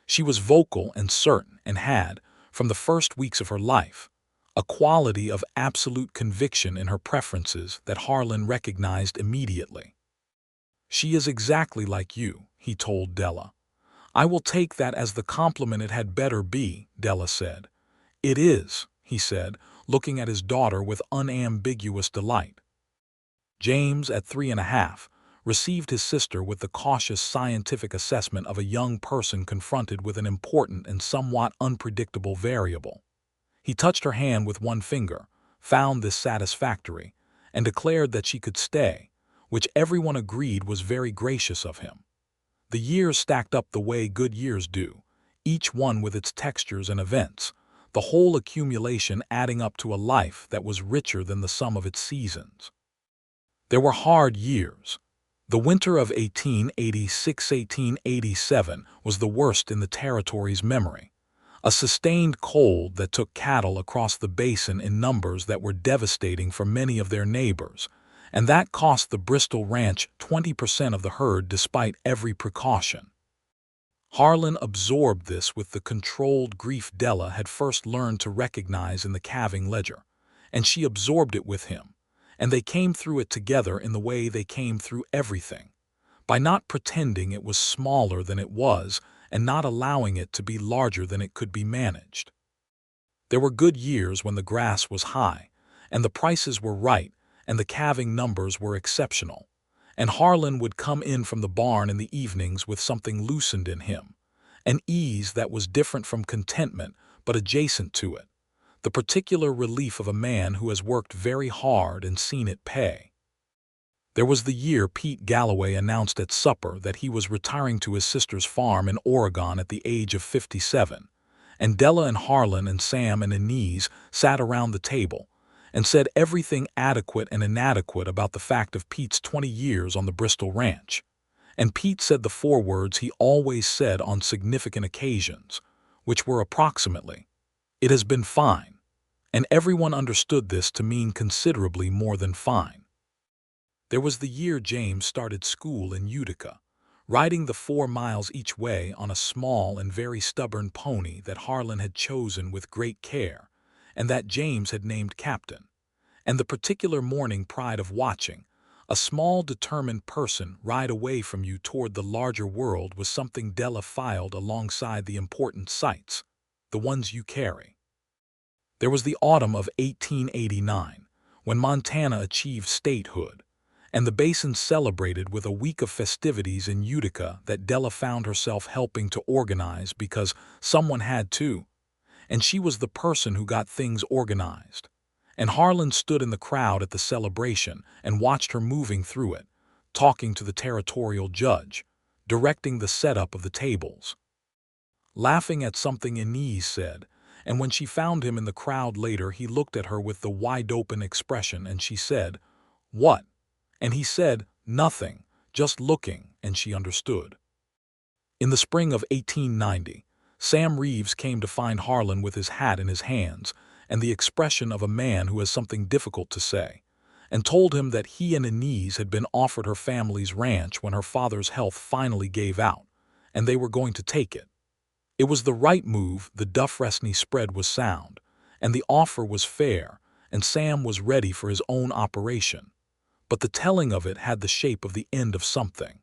Speaker 1: She was vocal and certain and had, from the first weeks of her life, a quality of absolute conviction in her preferences that Harlan recognized immediately. "She is exactly like you," he told Della. "I will take that as the compliment it had better be," Della said. "It is," he said, looking at his daughter with unambiguous delight. James, at 3½, received his sister with the cautious scientific assessment of a young person confronted with an important and somewhat unpredictable variable. He touched her hand with one finger, found this satisfactory, and declared that she could stay, which everyone agreed was very gracious of him. The years stacked up the way good years do, each one with its textures and events, the whole accumulation adding up to a life that was richer than the sum of its seasons. There were hard years. The winter of 1886–1887 was the worst in the territory's memory. A sustained cold that took cattle across the basin in numbers that were devastating for many of their neighbors, and that cost the Bristol ranch 20% of the herd despite every precaution. Harlan absorbed this with the controlled grief Della had first learned to recognize in the calving ledger, and she absorbed it with him, and they came through it together in the way they came through everything, by not pretending it was smaller than it was and not allowing it to be larger than it could be managed. There were good years when the grass was high, and the prices were right, and the calving numbers were exceptional, and Harlan would come in from the barn in the evenings with something loosened in him, an ease that was different from contentment but adjacent to it, the particular relief of a man who has worked very hard and seen it pay. There was the year Pete Galloway announced at supper that he was retiring to his sister's farm in Oregon at the age of 57, and Della and Harlan and Sam and Inez sat around the table and said everything adequate and inadequate about the fact of Pete's 20 years on the Bristol ranch. And Pete said the 4 words he always said on significant occasions, which were approximately, "It has been fine," and everyone understood this to mean considerably more than fine. There was the year James started school in Utica, riding the 4 miles each way on a small and very stubborn pony that Harlan had chosen with great care, and that James had named Captain, and the particular morning pride of watching a small determined person ride away from you toward the larger world was something Della filed alongside the important sights, the ones you carry. There was the autumn of 1889, when Montana achieved statehood, and the basin celebrated with a week of festivities in Utica that Della found herself helping to organize because someone had to, and she was the person who got things organized. And Harlan stood in the crowd at the celebration and watched her moving through it, talking to the territorial judge, directing the setup of the tables, laughing at something Inez said, and when she found him in the crowd later he looked at her with the wide-open expression and she said, "What?" And he said, "Nothing, just looking," and she understood. In the spring of 1890, Sam Reeves came to find Harlan with his hat in his hands and the expression of a man who has something difficult to say, and told him that he and Inez had been offered her family's ranch when her father's health finally gave out, and they were going to take it. It was the right move, the Duff-Resney spread was sound, and the offer was fair, and Sam was ready for his own operation. But the telling of it had the shape of the end of something.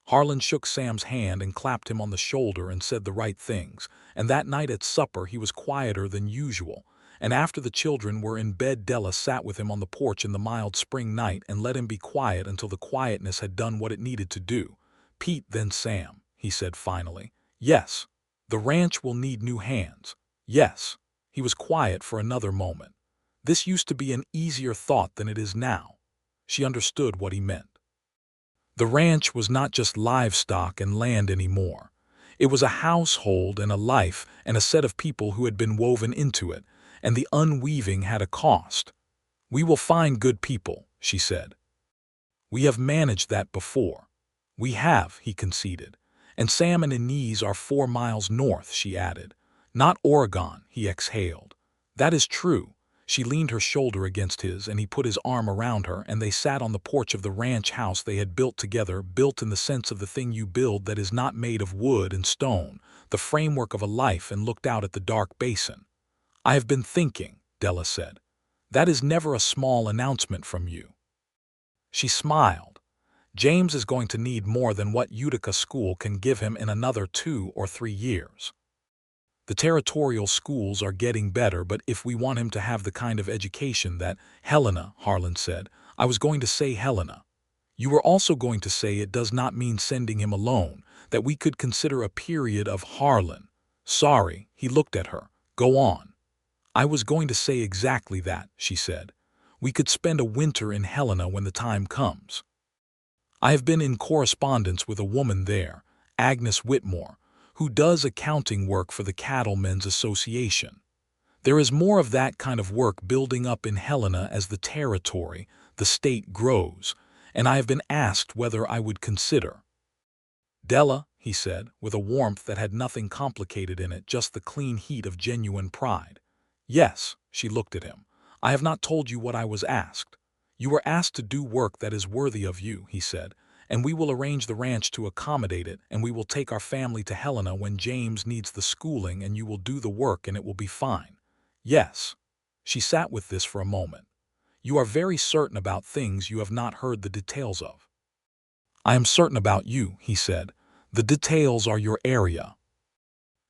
Speaker 1: Harlan shook Sam's hand and clapped him on the shoulder and said the right things, and that night at supper he was quieter than usual, and after the children were in bed Della sat with him on the porch in the mild spring night and let him be quiet until the quietness had done what it needed to do. "Pete, then Sam," he said finally. "Yes. The ranch will need new hands. Yes." He was quiet for another moment. This used to be an easier thought than it is now. She understood what he meant. The ranch was not just livestock and land anymore. It was a household and a life and a set of people who had been woven into it, and the unweaving had a cost. "We will find good people," she said. "We have managed that before." "We have," he conceded. "And Sam and Inez are 4 miles north," she added. "Not Oregon," he exhaled. "That is true." She leaned her shoulder against his and he put his arm around her and they sat on the porch of the ranch house they had built together, built in the sense of the thing you build that is not made of wood and stone, the framework of a life, and looked out at the dark basin. "I have been thinking," Della said. "That is never a small announcement from you." She smiled. "James is going to need more than what Utica School can give him in another 2 or 3 years. The territorial schools are getting better, but if we want him to have the kind of education that—" "Helena," Harlan said. "I was going to say Helena. You were also going to say it does not mean sending him alone, that we could consider a period of—" "Harlan." "Sorry," he looked at her. "Go on." "I was going to say exactly that," she said. "We could spend a winter in Helena when the time comes. I have been in correspondence with a woman there, Agnes Whitmore, who does accounting work for the Cattlemen's Association. There is more of that kind of work building up in Helena as the territory, the state grows, and I have been asked whether I would consider." "Della," he said, with a warmth that had nothing complicated in it, just the clean heat of genuine pride. "Yes," she looked at him. "I have not told you what I was asked." "You were asked to do work that is worthy of you," he said, "and we will arrange the ranch to accommodate it, and we will take our family to Helena when James needs the schooling, and you will do the work and it will be fine." "Yes." She sat with this for a moment. "You are very certain about things you have not heard the details of." "I am certain about you," he said. "The details are your area."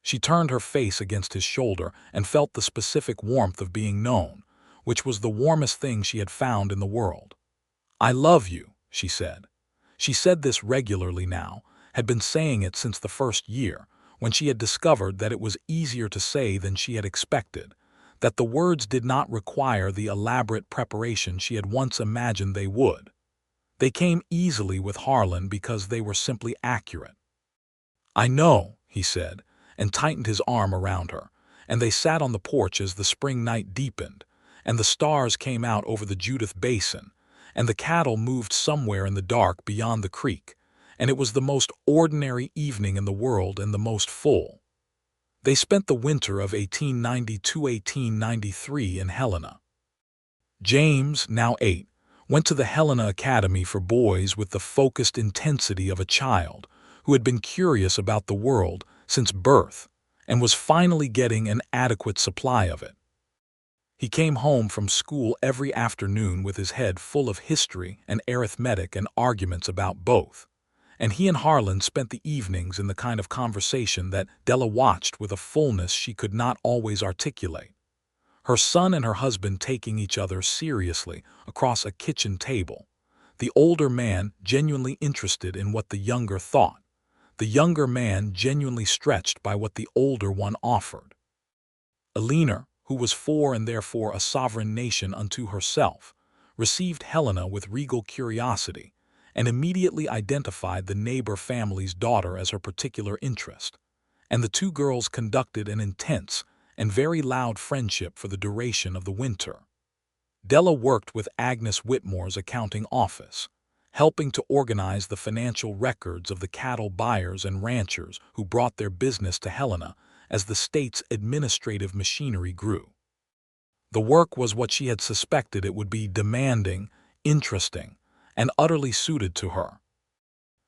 Speaker 1: She turned her face against his shoulder and felt the specific warmth of being known, which was the warmest thing she had found in the world. "I love you," she said. She said this regularly now, had been saying it since the first year, when she had discovered that it was easier to say than she had expected, that the words did not require the elaborate preparation she had once imagined they would. They came easily with Harlan because they were simply accurate. "I know," he said, and tightened his arm around her, and they sat on the porch as the spring night deepened, and the stars came out over the Judith Basin, and the cattle moved somewhere in the dark beyond the creek, and it was the most ordinary evening in the world and the most full. They spent the winter of 1892–1893 in Helena. James, now 8, went to the Helena Academy for boys with the focused intensity of a child who had been curious about the world since birth and was finally getting an adequate supply of it. He came home from school every afternoon with his head full of history and arithmetic and arguments about both, and he and Harlan spent the evenings in the kind of conversation that Della watched with a fullness she could not always articulate. Her son and her husband taking each other seriously across a kitchen table, the older man genuinely interested in what the younger thought, the younger man genuinely stretched by what the older one offered. Eleanor, who was 4 and therefore a sovereign nation unto herself, received Helena with regal curiosity and immediately identified the neighbor family's daughter as her particular interest, and the two girls conducted an intense and very loud friendship for the duration of the winter. Della worked with Agnes Whitmore's accounting office, helping to organize the financial records of the cattle buyers and ranchers who brought their business to Helena as the state's administrative machinery grew. The work was what she had suspected it would be: demanding, interesting, and utterly suited to her.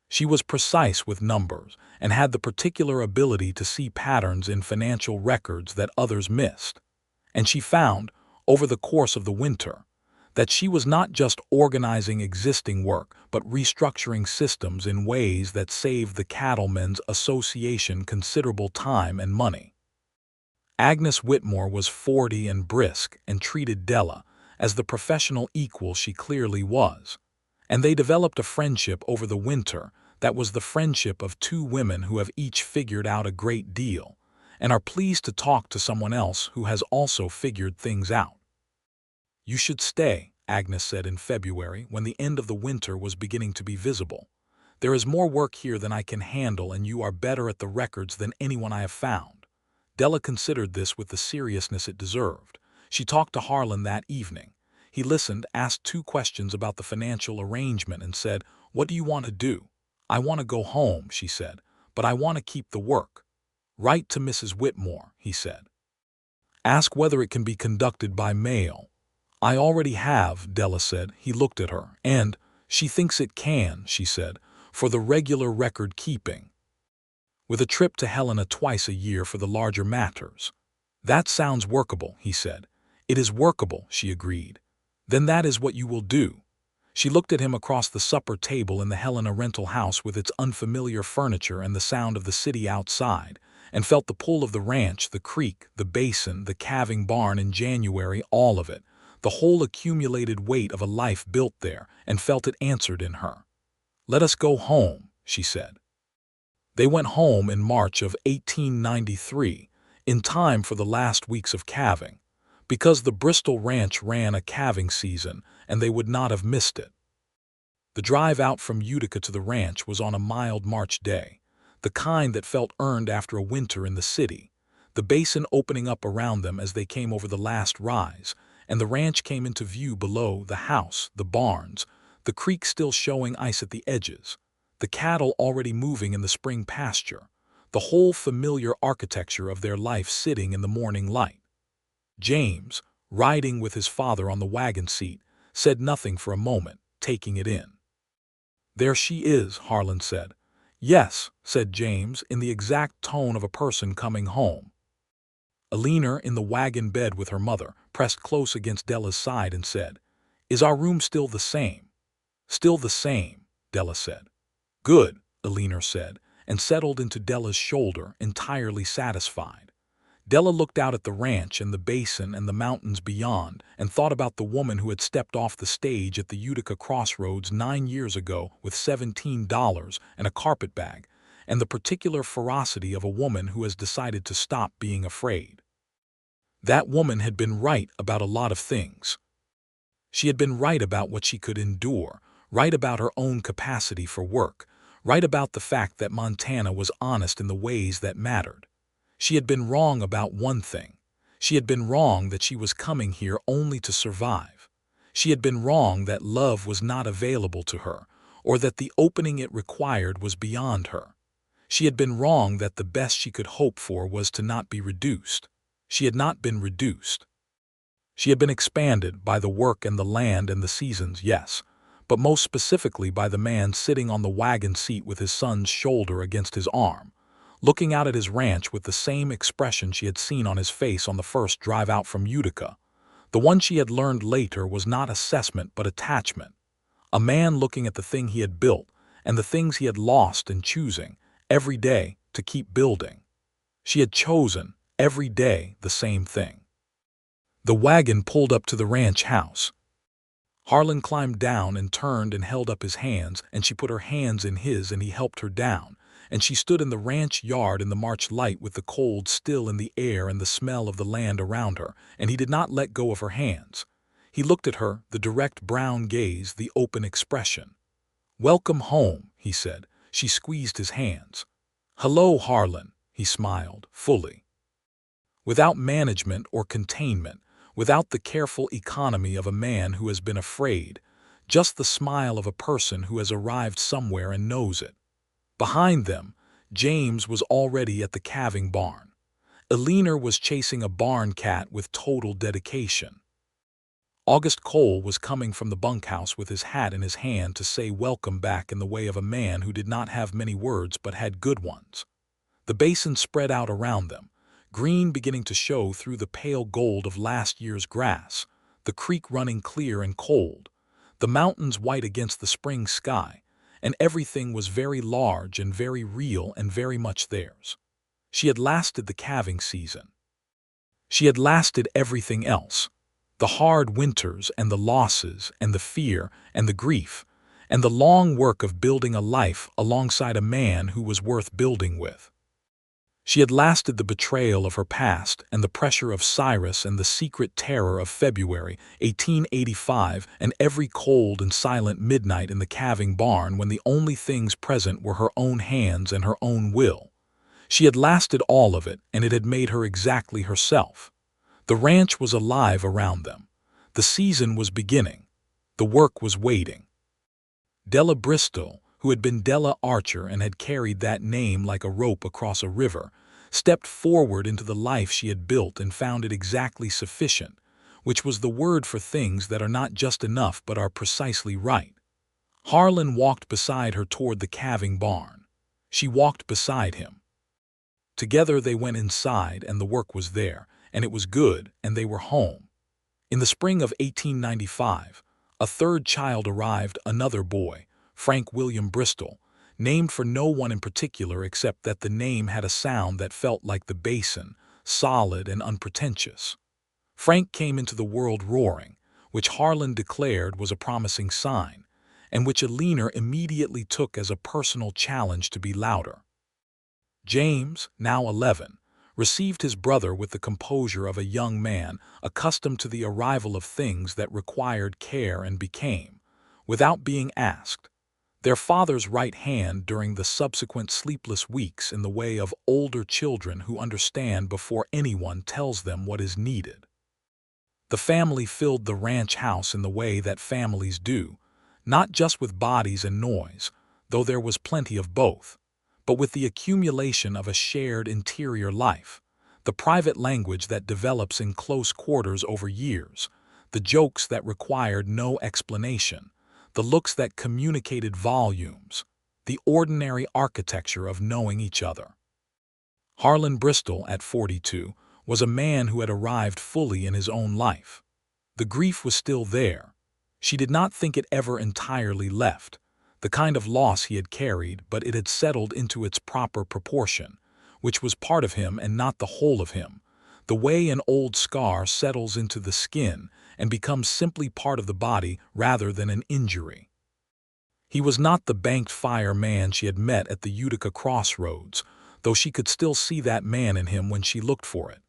Speaker 1: She was precise with numbers and had the particular ability to see patterns in financial records that others missed. And she found, over the course of the winter, that she was not just organizing existing work but restructuring systems in ways that saved the Cattlemen's Association considerable time and money. Agnes Whitmore was 40 and brisk and treated Della as the professional equal she clearly was, and they developed a friendship over the winter that was the friendship of two women who have each figured out a great deal and are pleased to talk to someone else who has also figured things out. "You should stay," Agnes said in February when the end of the winter was beginning to be visible. "There is more work here than I can handle, and you are better at the records than anyone I have found." Della considered this with the seriousness it deserved. She talked to Harlan that evening. He listened, asked 2 questions about the financial arrangement, and said, "What do you want to do?" "I want to go home," she said, "but I want to keep the work." "Write to Mrs. Whitmore," he said. "Ask whether it can be conducted by mail." "I already have," Della said. He looked at her. "And she thinks it can," she said, "for the regular record keeping, with a trip to Helena twice a year for the larger matters." "That sounds workable," he said. "It is workable," she agreed. "Then that is what you will do." She looked at him across the supper table in the Helena rental house with its unfamiliar furniture and the sound of the city outside, and felt the pull of the ranch, the creek, the basin, the calving barn in January, all of it, the whole accumulated weight of a life built there, and felt it answered in her. "Let us go home," she said. They went home in March of 1893, in time for the last weeks of calving, because the Bristol ranch ran a calving season and they would not have missed it. The drive out from Utica to the ranch was on a mild March day, the kind that felt earned after a winter in the city, the basin opening up around them as they came over the last rise, and the ranch came into view below, the house, the barns, the creek still showing ice at the edges, the cattle already moving in the spring pasture, the whole familiar architecture of their life sitting in the morning light. James, riding with his father on the wagon seat, said nothing for a moment, taking it in. "There she is," Harlan said. "Yes," said James, in the exact tone of a person coming home. Eleanor, in the wagon bed with her mother, pressed close against Della's side and said, "Is our room still the same?" "Still the same," Della said. "Good," Eleanor said, and settled into Della's shoulder, entirely satisfied. Della looked out at the ranch and the basin and the mountains beyond and thought about the woman who had stepped off the stage at the Utica crossroads 9 years ago with $17 and a carpetbag, and the particular ferocity of a woman who has decided to stop being afraid. That woman had been right about a lot of things. She had been right about what she could endure, right about her own capacity for work, right about the fact that Montana was honest in the ways that mattered. She had been wrong about one thing. She had been wrong that she was coming here only to survive. She had been wrong that love was not available to her, or that the opening it required was beyond her. She had been wrong that the best she could hope for was to not be reduced. She had not been reduced. She had been expanded by the work and the land and the seasons, yes, but most specifically by the man sitting on the wagon seat with his son's shoulder against his arm, looking out at his ranch with the same expression she had seen on his face on the first drive out from Utica. The one she had learned later was not assessment but attachment. A man looking at the thing he had built and the things he had lost and choosing, every day, to keep building. She had chosen, every day, the same thing. The wagon pulled up to the ranch house. Harlan climbed down and turned and held up his hands, and she put her hands in his and he helped her down, and she stood in the ranch yard in the March light with the cold still in the air and the smell of the land around her, and he did not let go of her hands. He looked at her, the direct brown gaze, the open expression. "Welcome home," he said. She squeezed his hands. "Hello, Harlan," he smiled, fully. Without management or containment, without the careful economy of a man who has been afraid, just the smile of a person who has arrived somewhere and knows it. Behind them, James was already at the calving barn. Eleanor was chasing a barn cat with total dedication. August Cole was coming from the bunkhouse with his hat in his hand to say welcome back in the way of a man who did not have many words but had good ones. The basin spread out around them, green beginning to show through the pale gold of last year's grass, the creek running clear and cold, the mountains white against the spring sky, and everything was very large and very real and very much theirs. She had lasted the calving season. She had lasted everything else, the hard winters and the losses and the fear and the grief, and the long work of building a life alongside a man who was worth building with. She had lasted the betrayal of her past and the pressure of Cyrus and the secret terror of February 1885 and every cold and silent midnight in the calving barn when the only things present were her own hands and her own will. She had lasted all of it, and it had made her exactly herself. The ranch was alive around them. The season was beginning. The work was waiting. Della Bristol, who had been Della Archer and had carried that name like a rope across a river, stepped forward into the life she had built and found it exactly sufficient, which was the word for things that are not just enough but are precisely right. Harlan walked beside her toward the calving barn. She walked beside him. Together they went inside, and the work was there, and it was good, and they were home. In the spring of 1895, a third child arrived, another boy, Frank William Bristol, named for no one in particular except that the name had a sound that felt like the basin, solid and unpretentious. Frank came into the world roaring, which Harlan declared was a promising sign, and which Eleanor immediately took as a personal challenge to be louder. James, now 11, received his brother with the composure of a young man accustomed to the arrival of things that required care and became, without being asked, their father's right hand during the subsequent sleepless weeks in the way of older children who understand before anyone tells them what is needed. The family filled the ranch house in the way that families do, not just with bodies and noise, though there was plenty of both, but with the accumulation of a shared interior life, the private language that develops in close quarters over years, the jokes that required no explanation, the looks that communicated volumes, the ordinary architecture of knowing each other. Harlan Bristol, at 42, was a man who had arrived fully in his own life. The grief was still there. She did not think it ever entirely left, the kind of loss he had carried, but it had settled into its proper proportion, which was part of him and not the whole of him, the way an old scar settles into the skin and becomes simply part of the body rather than an injury. He was not the banked fire man she had met at the Utica crossroads, though she could still see that man in him when she looked for it.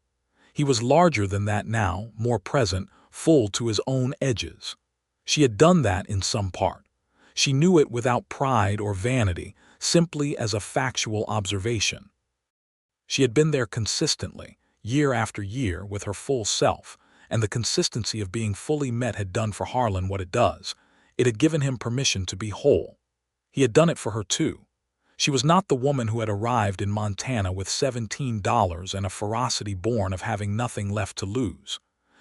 Speaker 1: He was larger than that now, more present, full to his own edges. She had done that in some part. She knew it without pride or vanity, simply as a factual observation. She had been there consistently, year after year, with her full self, and the consistency of being fully met had done for Harlan what it does. It had given him permission to be whole. He had done it for her too. She was not the woman who had arrived in Montana with $17 and a ferocity born of having nothing left to lose.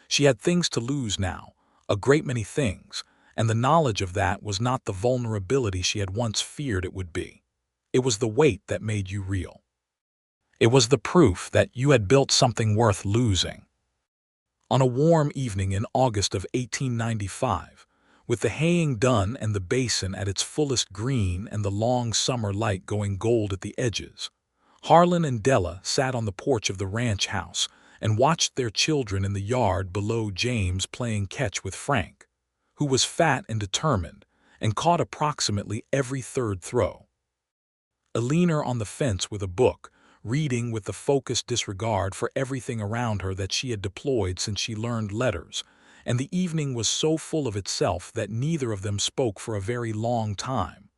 Speaker 1: She had things to lose now, a great many things, and the knowledge of that was not the vulnerability she had once feared it would be. It was the weight that made you real. It was the proof that you had built something worth losing. On a warm evening in August of 1895, with the haying done and the basin at its fullest green and the long summer light going gold at the edges, Harlan and Della sat on the porch of the ranch house and watched their children in the yard below James playing catch with Frank, who was fat and determined, and caught approximately every third throw. a leaner on the fence with a book, reading with the focused disregard for everything around her that she had deployed since she learned letters, and the evening was so full of itself that neither of them spoke for a very long time.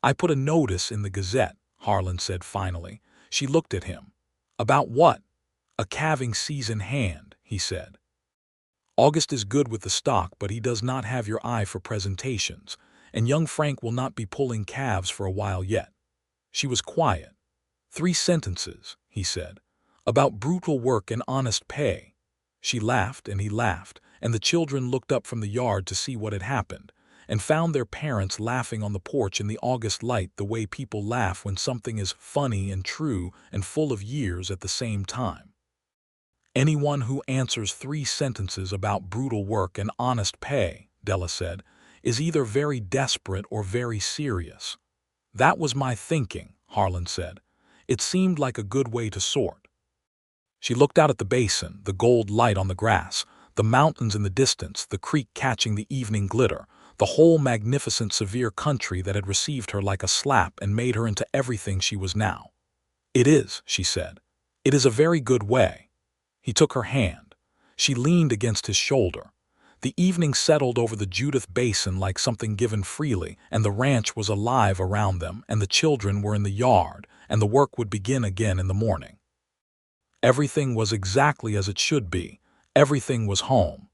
Speaker 1: "I put a notice in the Gazette," Harlan said finally. She looked at him. "About what?" "A calving season hand," he said. "August is good with the stock, but he does not have your eye for presentations, and young Frank will not be pulling calves for a while yet." She was quiet. "3 sentences," he said, "about brutal work and honest pay." She laughed and he laughed, and the children looked up from the yard to see what had happened, and found their parents laughing on the porch in the August light the way people laugh when something is funny and true and full of years at the same time. "Anyone who answers 3 sentences about brutal work and honest pay," Della said, "is either very desperate or very serious." "That was my thinking," Harlan said. "It seemed like a good way to sort." She looked out at the basin, the gold light on the grass, the mountains in the distance, the creek catching the evening glitter, the whole magnificent severe country that had received her like a slap and made her into everything she was now. "It is," she said. "It is a very good way." He took her hand. She leaned against his shoulder. The evening settled over the Judith Basin like something given freely, and the ranch was alive around them, and the children were in the yard, and the work would begin again in the morning. Everything was exactly as it should be. Everything was home.